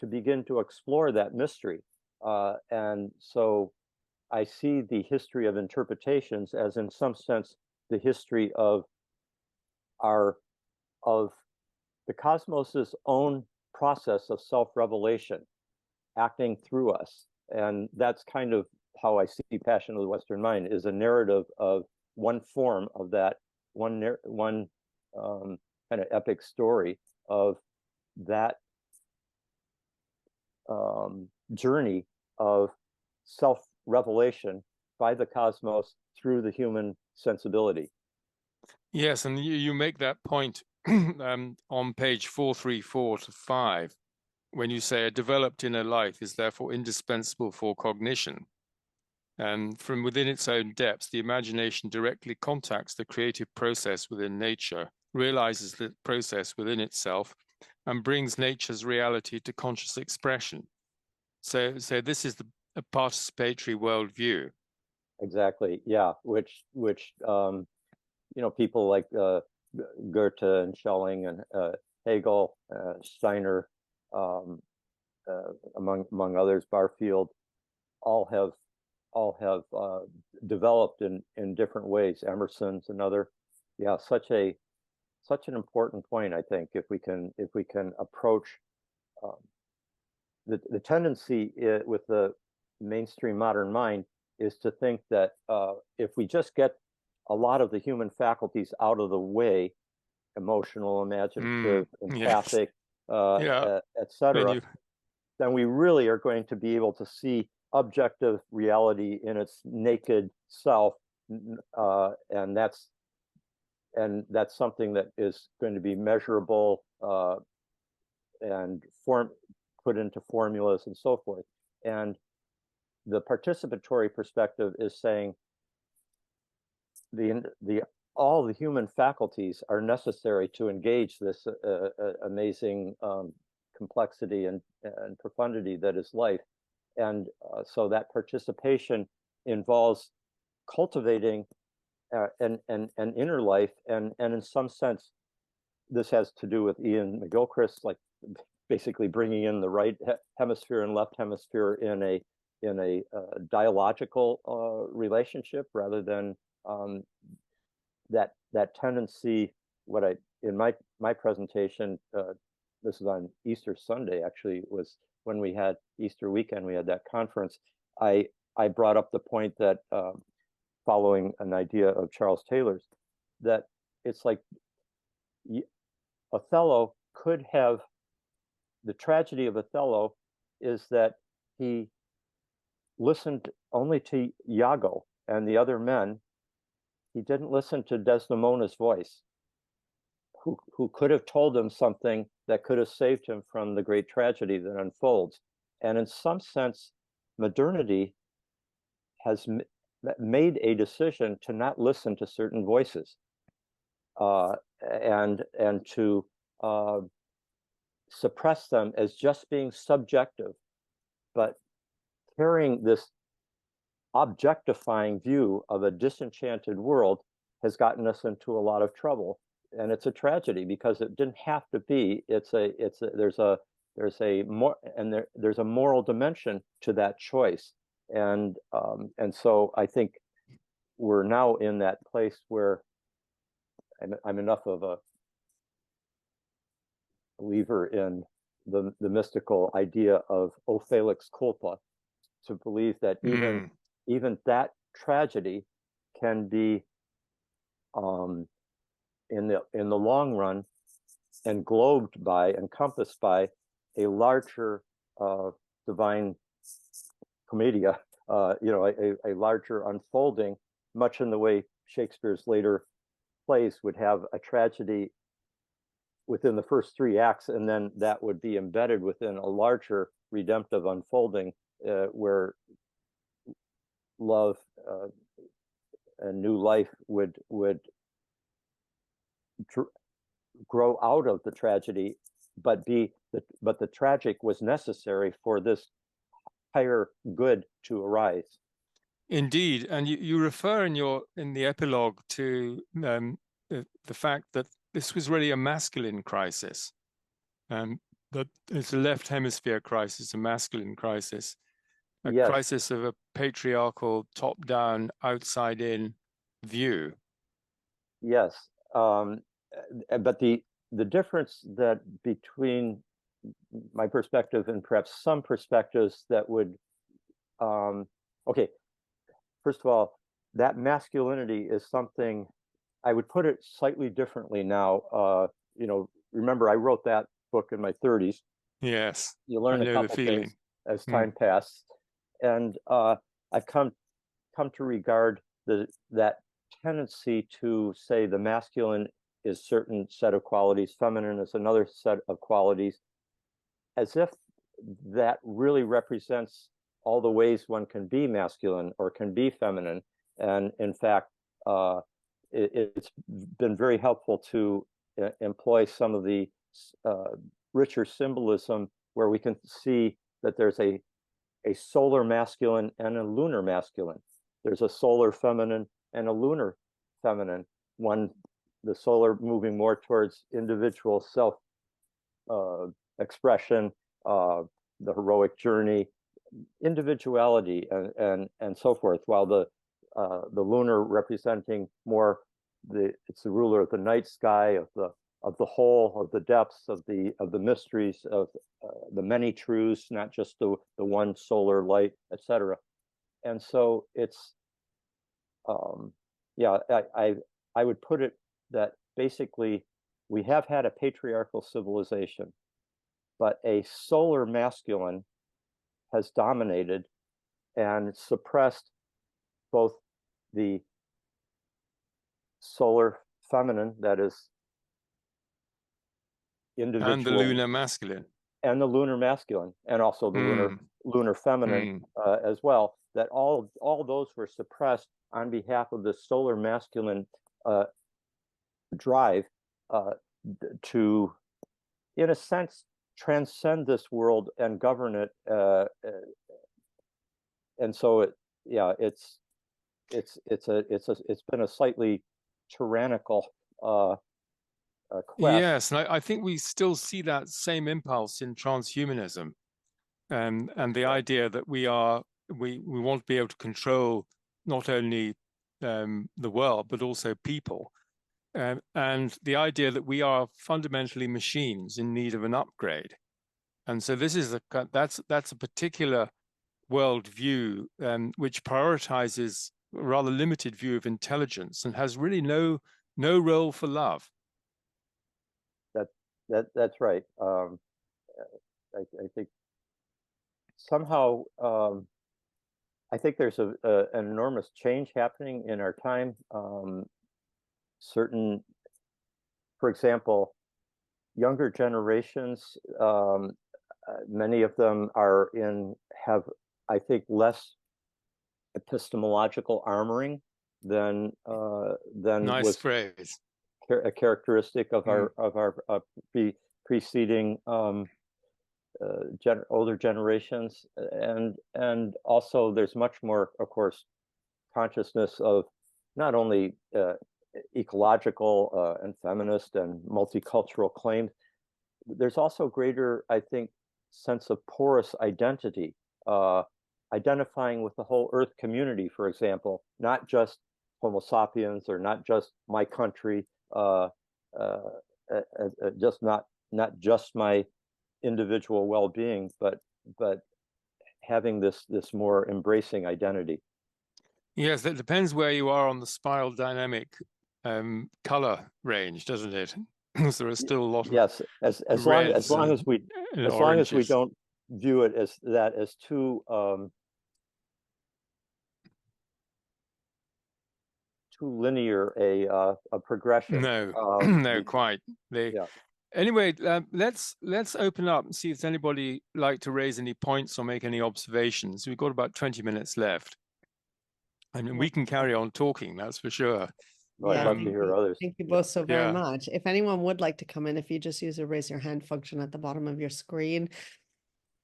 begin to explore that mystery. And so I see the history of interpretations as, in some sense, the history of the cosmos's own process of self-revelation acting through us. And that's kind of how I see Passion of the Western Mind, is a narrative of one form of that, one kind of epic story of that journey of self-revelation by the cosmos through the human sensibility. Yes, and you make that point on page 434 to 5, when you say a developed inner life is therefore indispensable for cognition. And from within its own depths, the imagination directly contacts the creative process within nature, realizes the process within itself, and brings nature's reality to conscious expression. So this is a participatory worldview. Exactly, yeah. Which people like Goethe and Schelling and Hegel, Steiner, among others, Barfield, all have developed in different ways. Emerson's another. Yeah, such an important point, I think, if we can approach the tendency with the mainstream modern mind is to think that if we just get a lot of the human faculties out of the way, emotional, imaginative, empathic, etc., then we really are going to be able to see objective reality in its naked self, and that's something that is going to be measurable and put into formulas and so forth. And the participatory perspective is saying all the human faculties are necessary to engage this amazing complexity and profundity that is life. And so that participation involves cultivating an inner life, and in some sense, this has to do with Ian McGilchrist, like basically bringing in the right hemisphere and left hemisphere in a dialogical relationship, rather than that tendency. In my presentation, this is on Easter Sunday, actually, was when we had Easter weekend, we had that conference, I brought up the point that following an idea of Charles Taylor's, that it's like Othello could have, the tragedy of Othello is that he listened only to Iago and the other men. He didn't listen to Desdemona's voice, who could have told him something that could have saved him from the great tragedy that unfolds. And in some sense, modernity has made a decision to not listen to certain voices, and to suppress them as just being subjective, but carrying this objectifying view of a disenchanted world has gotten us into a lot of trouble. And it's a tragedy because it didn't have to be. There's a moral dimension to that choice. And so I think we're now in that place where I'm enough of a believer in the mystical idea of O Felix culpa to believe that even that tragedy can be in the long run encompassed by a larger divine commedia, a larger unfolding, much in the way Shakespeare's later plays would have a tragedy within the first three acts, and then that would be embedded within a larger redemptive unfolding where love and new life would grow out of the tragedy, but the tragic was necessary for this higher good to arise. Indeed, and you refer in the epilogue to the fact that this was really a masculine crisis, that it's a left hemisphere crisis, a masculine crisis, a Yes. crisis of a patriarchal top-down, outside-in view. Yes, but the difference that between my perspective and perhaps some perspectives that would, okay, first of all, that masculinity is something, I would put it slightly differently now. Remember I wrote that book in my 30s. Yes, you learn a couple things as time passed, and I've come to regard that tendency to say the masculine is certain set of qualities, feminine is another set of qualities, as if that really represents all the ways one can be masculine or can be feminine. And in fact, it's been very helpful to employ some of the richer symbolism where we can see that there's a solar masculine and a lunar masculine. There's a solar feminine and a lunar feminine. The solar moving more towards individual self expression, the heroic journey, individuality, and so forth, while the lunar representing more it's the ruler of the night sky, of the whole, of the depths, of the mysteries, of the many truths, not just the one solar light, etc. And so it's I would put it that basically we have had a patriarchal civilization, but a solar masculine has dominated and suppressed both the solar feminine, that is individual, and the lunar masculine, and the lunar masculine, and also the lunar feminine as well. That all those were suppressed on behalf of the solar masculine drive to, in a sense, transcend this world and govern it. And so it's been a slightly tyrannical quest. Yes, and I think we still see that same impulse in transhumanism, and the idea that we want to be able to control not only the world but also people, and the idea that we are fundamentally machines in need of an upgrade. And so this is that's a particular worldview which prioritizes a rather limited view of intelligence and has really no role for love. That's right. I think somehow I think there's an enormous change happening in our time. Certain, for example, younger generations, many of them have, I think, less epistemological armoring than Nice was phrase. a characteristic of our preceding older generations, and also there's much more, of course, consciousness of not only ecological and feminist and multicultural claims. There's also greater, I think, sense of porous identity, identifying with the whole Earth community, for example, not just Homo sapiens or not just my country, just not just my individual well-being, but having this more embracing identity. Yes, that depends where you are on the spiral dynamic color range, doesn't it? Because there are still a lot of as long as we don't view it as too linear a progression. No, no, quite. Anyway, let's open up and see if anybody like to raise any points or make any observations. We've got about 20 minutes left. I mean, we can carry on talking, that's for sure. Well, I'd love to hear others. Thank you both so very much. If anyone would like to come in, if you just use the raise your hand function at the bottom of your screen.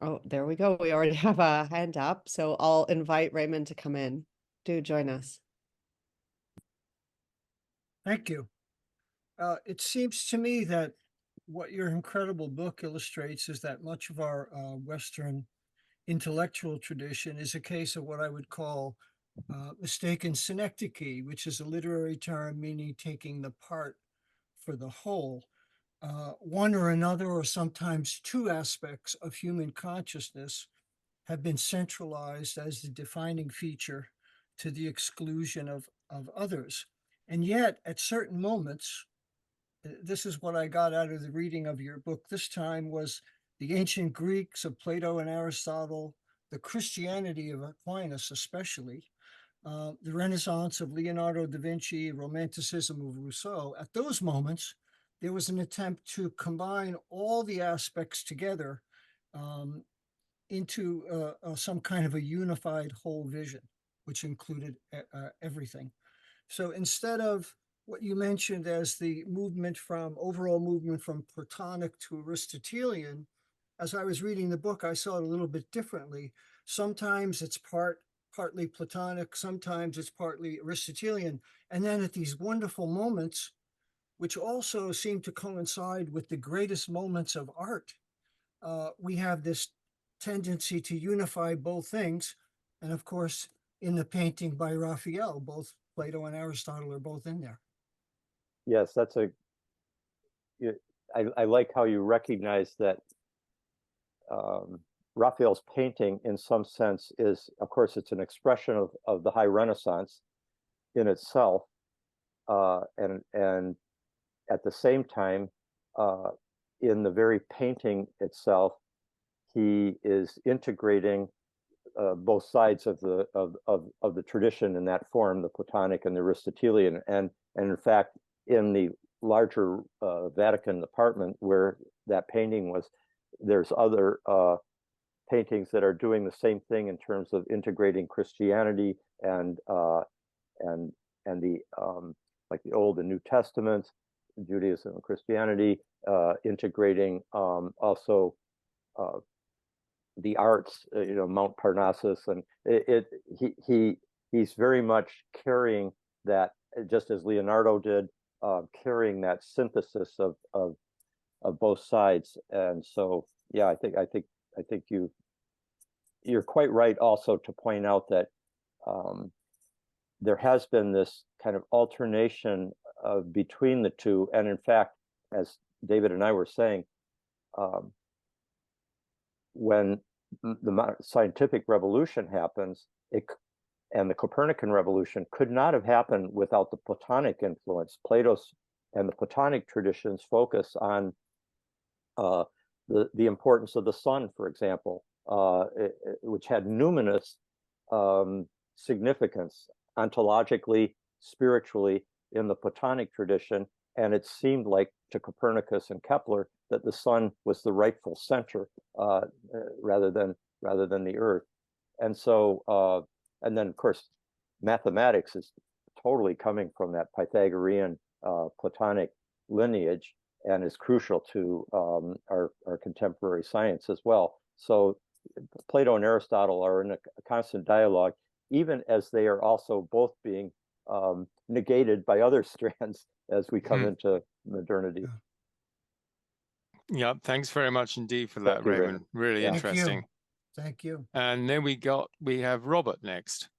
Oh, there we go. We already have a hand up. So I'll invite Raymond to come in. Do join us. Thank you. It seems to me that what your incredible book illustrates is that much of our Western intellectual tradition is a case of what I would call mistaken synecdoche, which is a literary term meaning taking the part for the whole. One or another, or sometimes two aspects of human consciousness have been centralized as the defining feature to the exclusion of others. And yet, at certain moments, this is what I got out of the reading of your book this time, was the ancient Greeks of Plato and Aristotle, the Christianity of Aquinas especially, the Renaissance of Leonardo da Vinci, Romanticism of Rousseau. At those moments, there was an attempt to combine all the aspects together into some kind of a unified whole vision, which included everything. So instead of what you mentioned as the overall movement from Platonic to Aristotelian, as I was reading the book, I saw it a little bit differently. Sometimes it's partly Platonic, sometimes it's partly Aristotelian. And then at these wonderful moments, which also seem to coincide with the greatest moments of art, we have this tendency to unify both things. And of course, in the painting by Raphael, both Plato and Aristotle are both in there. Yes, I like how you recognize that Raphael's painting, in some sense, is, of course, it's an expression of the High Renaissance in itself, and at the same time, in the very painting itself, he is integrating both sides of the tradition in that form, the Platonic and the Aristotelian, and in fact, in the larger Vatican apartment where that painting was, there's other paintings that are doing the same thing in terms of integrating Christianity and the like the Old and New Testaments, Judaism and Christianity, integrating also the arts, Mount Parnassus, and he's very much carrying that, just as Leonardo did, carrying that synthesis of both sides. And so, yeah, I think you're quite right also to point out that there has been this kind of alternation between the two. And in fact, as David and I were saying, when the scientific revolution happens, and the Copernican revolution could not have happened without the Platonic influence. Plato's and the Platonic traditions focus on the importance of the sun, for example, which had numinous significance ontologically, spiritually in the Platonic tradition. And it seemed like to Copernicus and Kepler that the sun was the rightful center rather than the earth. And so, and then of course, mathematics is totally coming from that Pythagorean Platonic lineage and is crucial to our contemporary science as well. So Plato and Aristotle are in a constant dialogue, even as they are also both being negated by other strands as we come into modernity. Yeah, thanks very much indeed for that, you, Raymond. Really Yeah. interesting. Thank you. And then we have Robert next,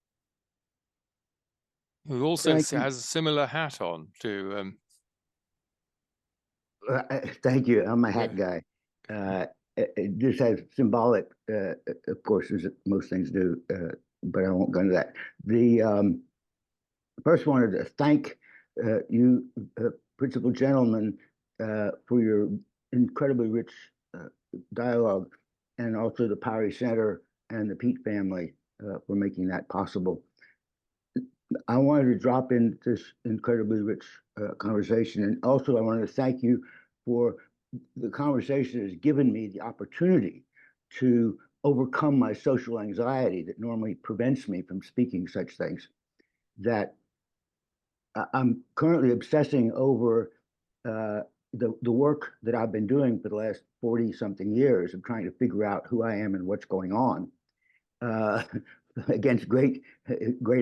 who also Thank you. has a similar hat on to. Thank you. I'm a hat guy. It just has symbolic, of course, as most things do, but I won't go into that. The first wanted to thank you, principal gentlemen, for your incredibly rich dialogue, and also the Pari Center and the Pete family for making that possible. I wanted to drop in this incredibly rich conversation, and also I wanted to thank you for the conversation has given me the opportunity to overcome my social anxiety that normally prevents me from speaking such things. That I'm currently obsessing over the work that I've been doing for the last 40-something years of trying to figure out who I am and what's going on against great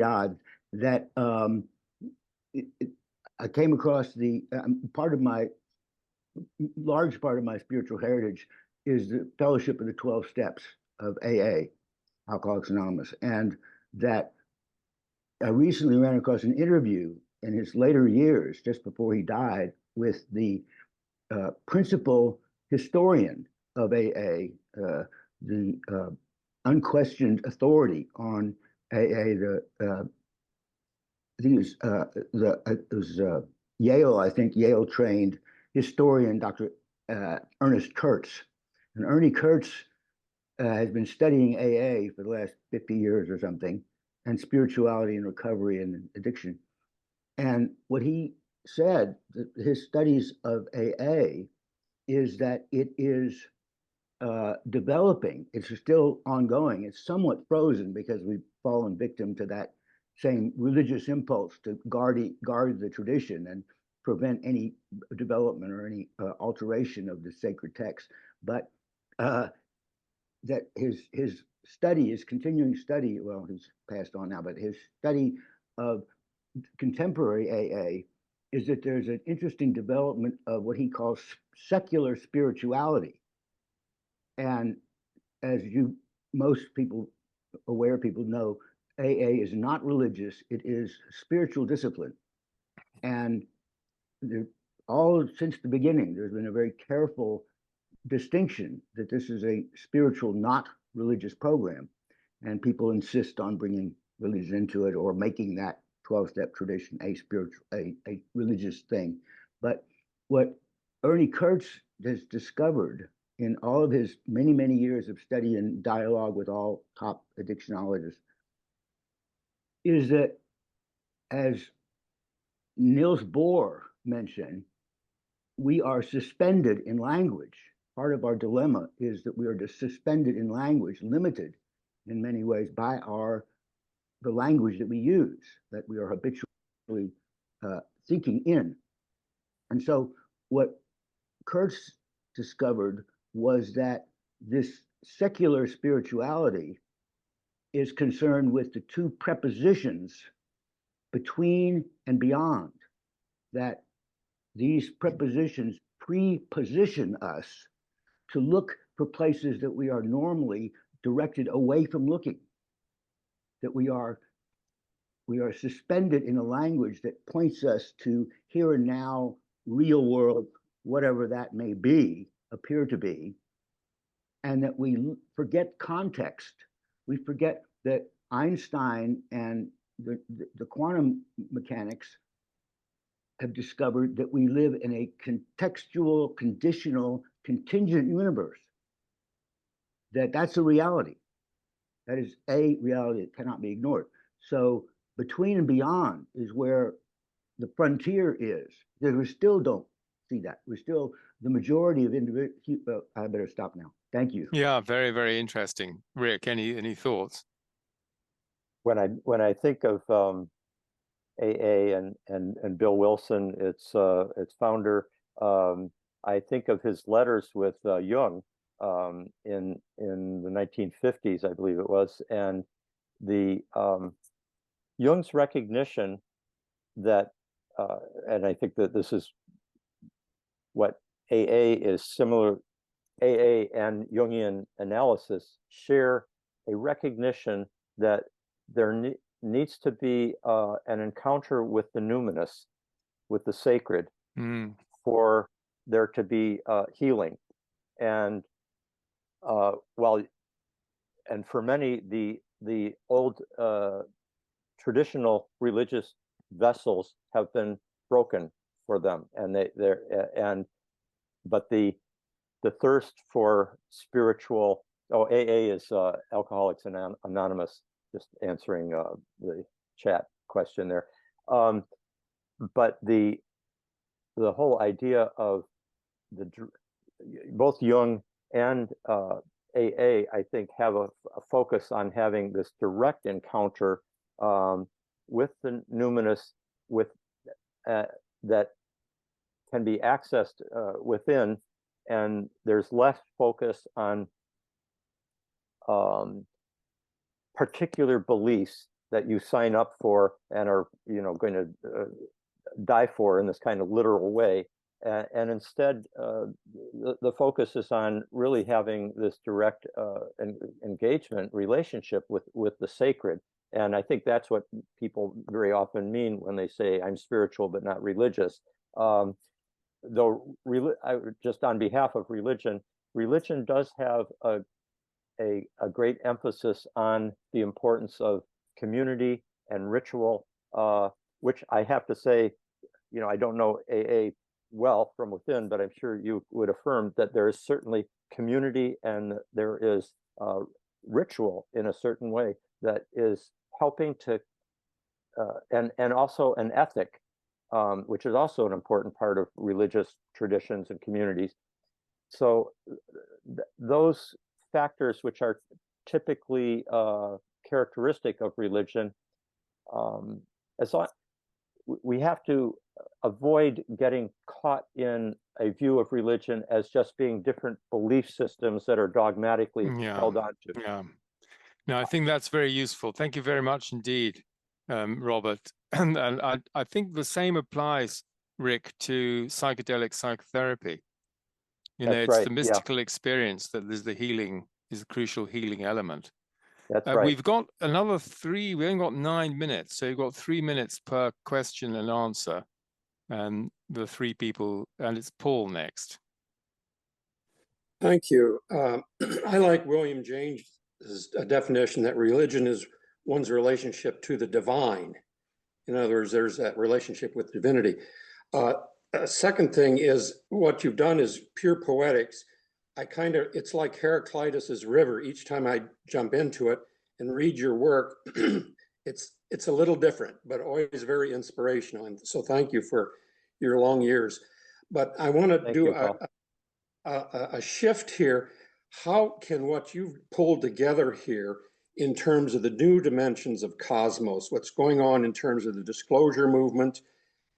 odds. That I came across the large part of my spiritual heritage is the fellowship of the 12 steps of AA, Alcoholics Anonymous, and that I recently ran across an interview in his later years, just before he died, with the principal historian of AA, the unquestioned authority on AA, I think it was Yale, I think Yale-trained historian, Dr. Ernest Kurtz. And Ernie Kurtz has been studying AA for the last 50 years or something, and spirituality and recovery and addiction. And what he said, his studies of AA, is that it is developing. It's still ongoing. It's somewhat frozen because we've fallen victim to that same religious impulse to guard the tradition and prevent any development or any alteration of the sacred text. But that his study, his continuing study, well, he's passed on now, but his study of contemporary AA is that there's an interesting development of what he calls secular spirituality. And as most people, aware people know, AA is not religious, it is spiritual discipline. And all since the beginning, there's been a very careful distinction that this is a spiritual, not religious program. And people insist on bringing religion into it or making that 12-step tradition a religious thing. But what Ernie Kurtz has discovered in all of his many, many years of study and dialogue with all top addictionologists is that, as Niels Bohr mentioned, we are suspended in language. Part of our dilemma is that we are just suspended in language, limited in many ways by the language that we use, that we are habitually thinking in. And so what Kurtz discovered was that this secular spirituality is concerned with the two prepositions between and beyond, that these prepositions preposition us to look for places that we are normally directed away from looking, that we are suspended in a language that points us to here and now, real world, whatever that may be, appear to be. and that we forget context. We forget that Einstein and the quantum mechanics have discovered that we live in a contextual, conditional, contingent universe. That's a reality. That is a reality that cannot be ignored. So between and beyond is where the frontier is, because we still don't see that. We still, the majority of individuals, I better stop now. Thank you. Yeah, very, very interesting. Rick, any thoughts? When I think of AA and Bill Wilson, its founder, I think of his letters with Jung in the 1950s, I believe it was, and the Jung's recognition that, and I think that this is what AA is similar. AA and Jungian analysis share a recognition that there needs to be an encounter with the numinous, with the sacred, for there to be healing. And and for many, the old traditional religious vessels have been broken for them, and but the thirst for spiritual. AA is Alcoholics Anonymous. Just answering the chat question there, but the whole idea of both Jung and AA, I think, have a focus on having this direct encounter with the numinous, with that can be accessed within, and there's less focus on particular beliefs that you sign up for and are going to die for in this kind of literal way, and instead the focus is on really having this direct engagement relationship with the sacred. And I think that's what people very often mean when they say I'm spiritual but not religious. Though just on behalf of religion does have a great emphasis on the importance of community and ritual, which I have to say, I don't know AA well from within, but I'm sure you would affirm that there is certainly community and there is ritual in a certain way that is helping to, and also an ethic, which is also an important part of religious traditions and communities. So those factors, which are typically characteristic of religion, we have to avoid getting caught in a view of religion as just being different belief systems that are dogmatically held on to. Yeah. No, I think that's very useful. Thank you very much indeed, Robert. And I think the same applies, Rick, to psychedelic psychotherapy. It's right. the mystical experience that there's the healing, is a crucial healing element. That's right. We've got another we only got 9 minutes, so you've got 3 minutes per question and answer. And the 3 people, and it's Paul next. Thank you. I like William James' definition that religion is one's relationship to the divine. In other words, there's that relationship with divinity. A second thing is what you've done is pure poetics. It's like Heraclitus's river. Each time I jump into it and read your work, it's a little different, but always very inspirational. And so thank you for your long years. But I want to do a shift here. How can what you've pulled together here in terms of the new dimensions of cosmos, what's going on in terms of the disclosure movement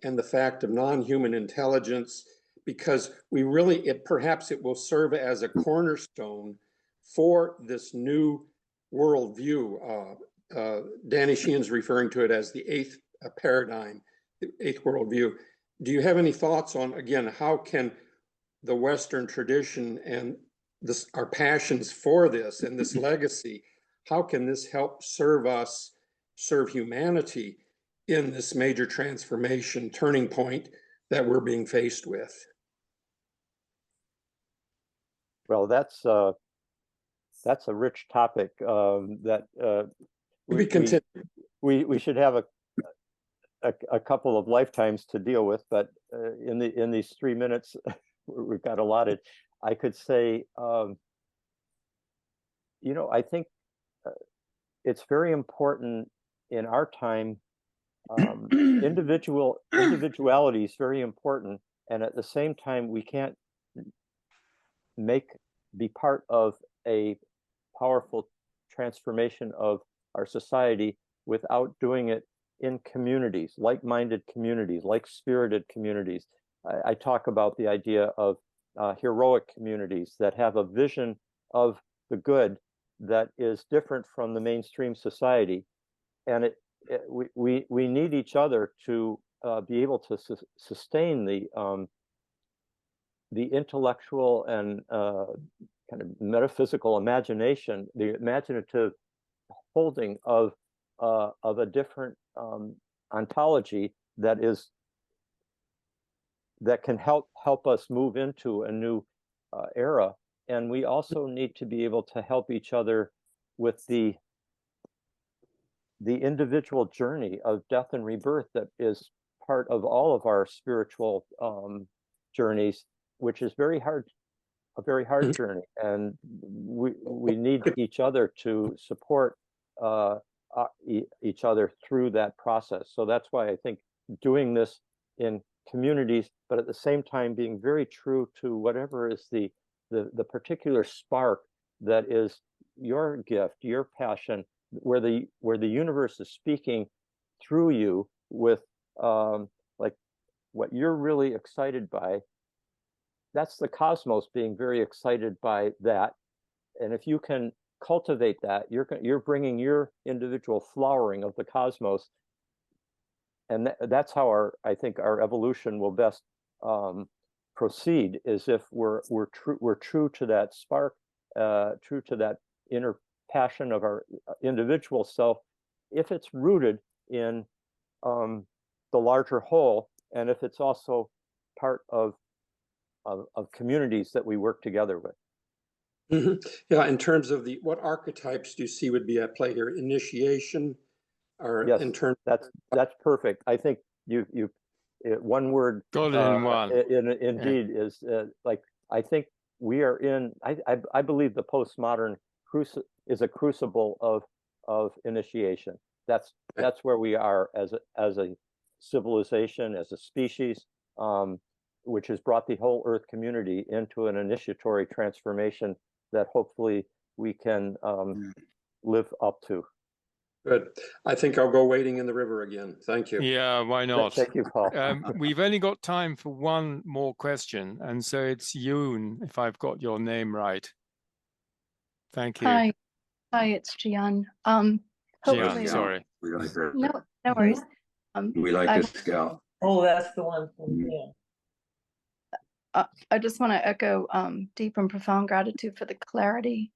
and the fact of non-human intelligence, because perhaps it will serve as a cornerstone for this new worldview. Danny Sheehan's referring to it as the 8th paradigm, the 8th worldview. Do you have any thoughts on, again, how can the Western tradition and our passions for this and this legacy, how can this help serve humanity in this major transformation turning point that we're being faced with? Well, that's that's a rich topic that We continue. we should have a couple of lifetimes to deal with, but in these 3 minutes we've got allotted, I could say, you know, I think it's very important in our time. Individuality is very important, and at the same time, we can't be part of a powerful transformation of our society without doing it in communities, like-minded communities, like-spirited communities. I talk about the idea of heroic communities that have a vision of the good that is different from the mainstream society, and we need each other to be able to sustain the intellectual and kind of metaphysical imagination, the imaginative holding of a different ontology that can help us move into a new era. And we also need to be able to help each other with the individual journey of death and rebirth that is part of all of our spiritual journeys, which is a very hard journey, and we need each other to support each other through that process. So that's why I think doing this in communities, but at the same time being very true to whatever is the particular spark that is your gift, your passion, where the universe is speaking through you with like what you're really excited by. That's the cosmos being very excited by that, and if you can cultivate that, you're bringing your individual flowering of the cosmos, and that's how I think our evolution will best proceed, is if we're true to that spark, true to that inner passion of our individual self, if it's rooted in the larger whole, and if it's also part of communities that we work together with. Mm-hmm. Yeah, in terms of what archetypes do you see would be at play here? Initiation, or yes, in terms that's perfect. I think you one word got it in one. Indeed, yeah. Is like, I think we are in. I believe the postmodern is a crucible of initiation. That's where we are as a civilization, as a species, which has brought the whole Earth community into an initiatory transformation that hopefully we can live up to. Good. I think I'll go wading in the river again. Thank you. Yeah, why not? Thank you, Paul. We've only got time for one more question, and so it's Yoon, if I've got your name right. Thank you. Hi, it's Jian. Jian, sorry. No worries. We like this gal. Oh, that's the one from I just want to echo deep and profound gratitude for the clarity,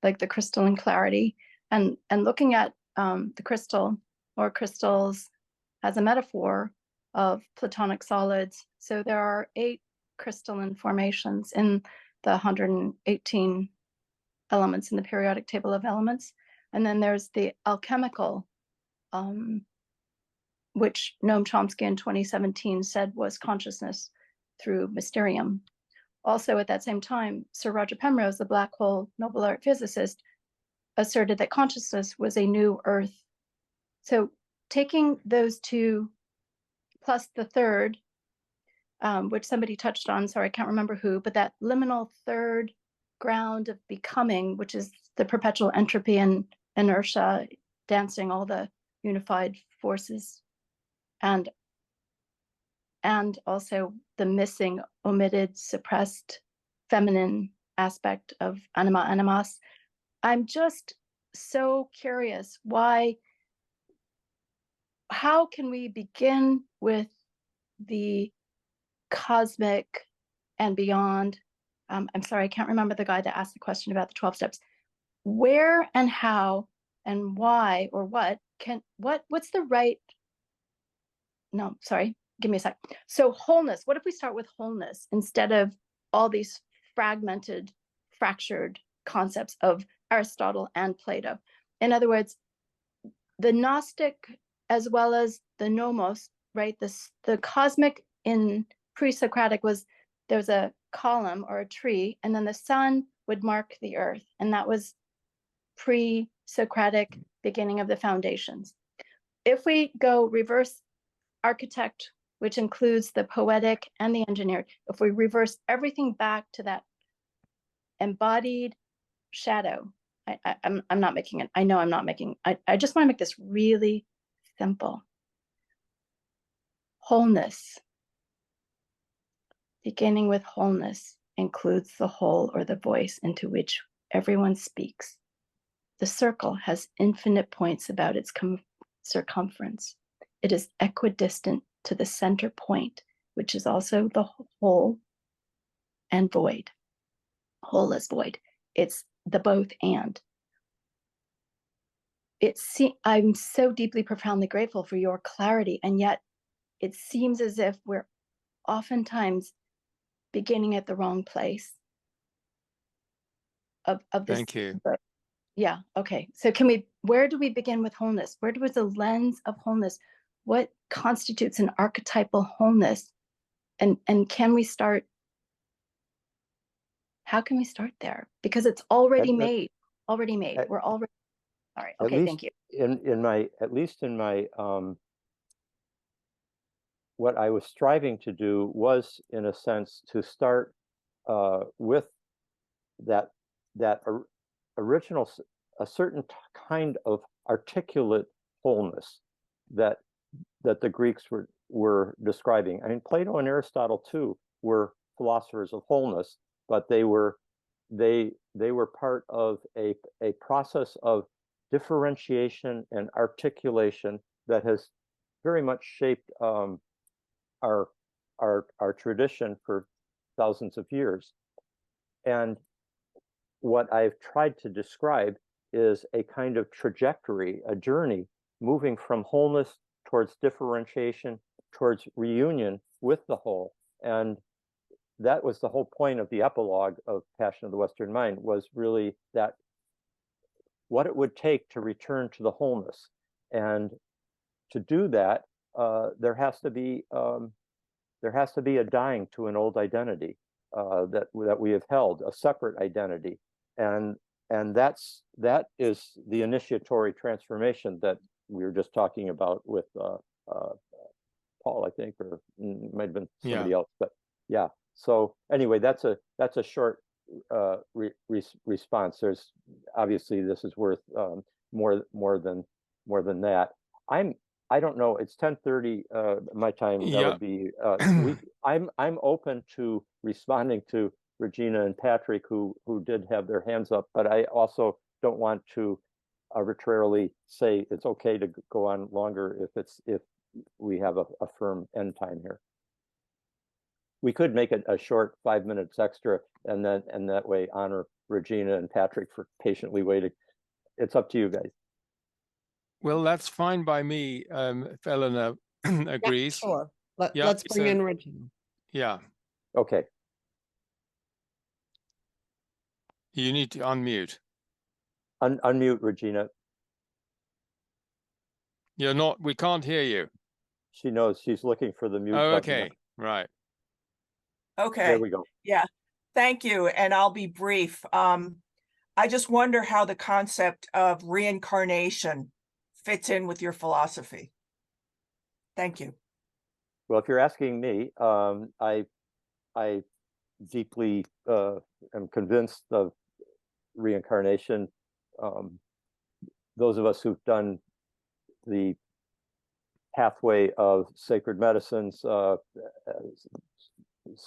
like the crystalline clarity, and looking at the crystal or crystals as a metaphor of Platonic solids. So there are 8 crystalline formations in the 118 elements in the periodic table of elements. And then there's the alchemical, which Noam Chomsky in 2017 said was consciousness through mysterium. Also at that same time, Sir Roger Penrose, the black hole Nobel art physicist, asserted that consciousness was a new earth. So taking those 2 plus the third, which somebody touched on, sorry, I can't remember who, but that liminal third ground of becoming, which is the perpetual entropy and inertia, dancing all the unified forces, and also the missing, omitted, suppressed feminine aspect of anima animas. I'm just so curious how can we begin with the cosmic and beyond? I'm sorry, I can't remember the guy that asked the question about the 12 steps. Where and how and why, or what's the right? No, sorry, give me a sec. So wholeness, what if we start with wholeness instead of all these fragmented, fractured concepts of Aristotle and Plato. In other words, the Gnostic as well as the nomos, right? The cosmic in pre-Socratic was there's a column or a tree, and then the sun would mark the earth. And that was pre-Socratic beginning of the foundations. If we go reverse architect, which includes the poetic and the engineered, if we reverse everything back to that embodied shadow, I'm not making it. I know I'm not making. I just want to make this really simple. Wholeness, beginning with wholeness, includes the whole or the voice into which everyone speaks. The circle has infinite points about its circumference. It is equidistant to the center point, which is also the whole and void. Whole is void. It's the both and. I'm so deeply, profoundly grateful for your clarity, and yet it seems as if we're oftentimes beginning at the wrong place of this. Thank you. But yeah, okay. So where do we begin with wholeness? Where does the lens of wholeness, what constitutes an archetypal wholeness? And can we start, how can we start there? Because it's already made. We're already, all right, okay, thank you. At least in my what I was striving to do was, in a sense, to start with that original, a certain kind of articulate wholeness that the Greeks were describing. I mean, Plato and Aristotle too were philosophers of wholeness, but they were part of a process of differentiation and articulation that has very much shaped our tradition for thousands of years. And what I've tried to describe is a kind of trajectory, a journey moving from wholeness towards differentiation, towards reunion with the whole. And that was the whole point of the epilogue of Passion of the Western Mind, was really that what it would take to return to the wholeness. And to do that, there has to be a dying to an old identity that we have held, a separate identity, and that is the initiatory transformation that we were just talking about with Paul, I think, or it might have been somebody else, but yeah. So anyway, that's a short response. There's obviously, this is worth more than that. I don't know. It's 10:30 my time. That would be. I'm open to responding to Regina and Patrick, who did have their hands up, but I also don't want to arbitrarily say it's okay to go on longer if we have a firm end time here. We could make it a short 5 minutes extra, and that way honor Regina and Patrick for patiently waiting. It's up to you guys. Well, that's fine by me, if Eleanor agrees. Yeah, sure. Let's bring in Regina. Yeah. Okay. You need to unmute. Unmute, Regina. You're not, we can't hear you. She knows. She's looking for the mute button. Okay, right. Okay. There we go. Yeah, thank you. And I'll be brief. I just wonder how the concept of reincarnation fits in with your philosophy. Thank you. Well, if you're asking me, I deeply am convinced of reincarnation. Those of us who've done the pathway of sacred medicines,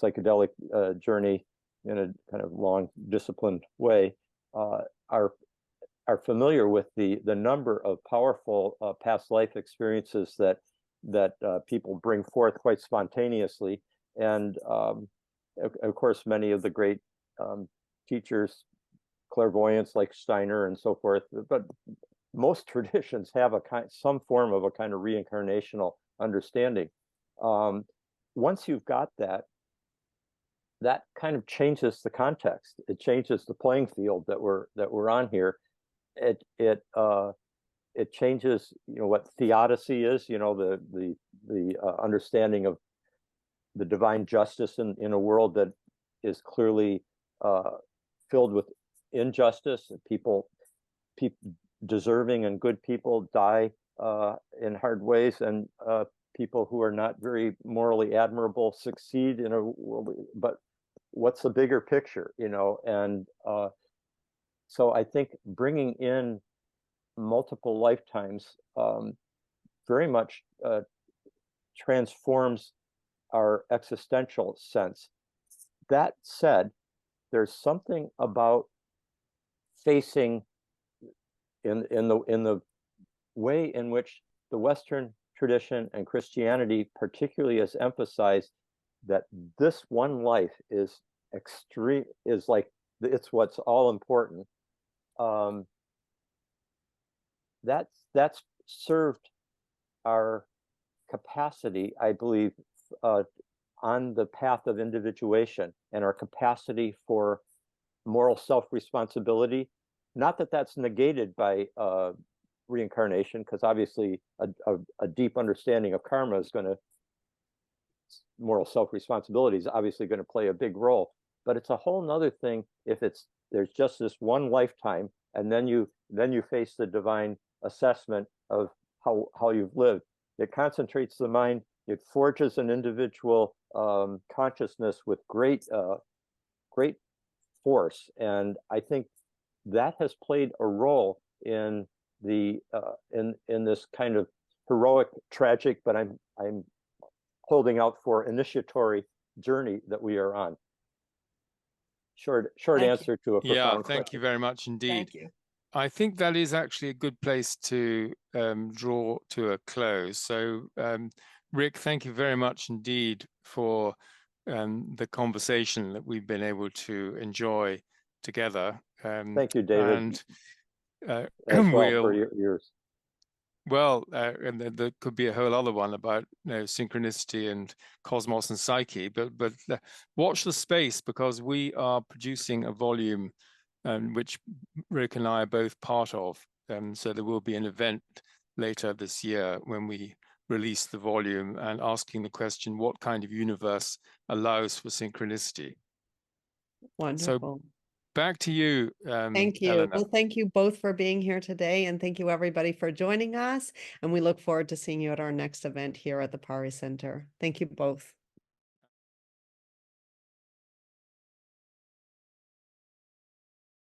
psychedelic journey in a kind of long, disciplined way, are familiar with the number of powerful past life experiences that people bring forth quite spontaneously, and of course many of the great teachers, clairvoyants like Steiner and so forth, but most traditions have some form of a kind of reincarnational understanding. Once you've got that, that kind of changes the context. It changes the playing field that we're on here. It changes, what theodicy is, the understanding of the divine justice in a world that is clearly filled with injustice. People deserving and good people die in hard ways, and people who are not very morally admirable succeed in a world. But what's the bigger picture, and so I think bringing in multiple lifetimes very much transforms our existential sense. That said, there's something about facing in the way in which the Western tradition and Christianity particularly has emphasized that this one life is extreme, is like, it's what's all important. That's served our capacity, I believe, on the path of individuation, and our capacity for moral self-responsibility. Not that that's negated by reincarnation, because obviously a deep understanding of karma is going to, moral self-responsibility is obviously going to play a big role. But it's a whole nother thing if there's just this one lifetime, and then you face the divine assessment of how you've lived. It concentrates the mind. It forges an individual consciousness with great force, and I think that has played a role in the in this kind of heroic, tragic, but I'm holding out for initiatory journey that we are on. Short answer to a profound question. Thank you very much indeed. Thank you. I think that is actually a good place to draw to a close. So, Rick, thank you very much indeed for the conversation that we've been able to enjoy together. Thank you, David. And as well for yours. Well, and there could be a whole other one about synchronicity and cosmos and psyche, but watch the space, because we are producing a volume which Rick and I are both part of. So there will be an event later this year when we release the volume, and asking the question, what kind of universe allows for synchronicity? Wonderful. So back to you, Thank you. Eleanor. Well, thank you both for being here today, and thank you everybody for joining us. And we look forward to seeing you at our next event here at the Pari Center. Thank you both.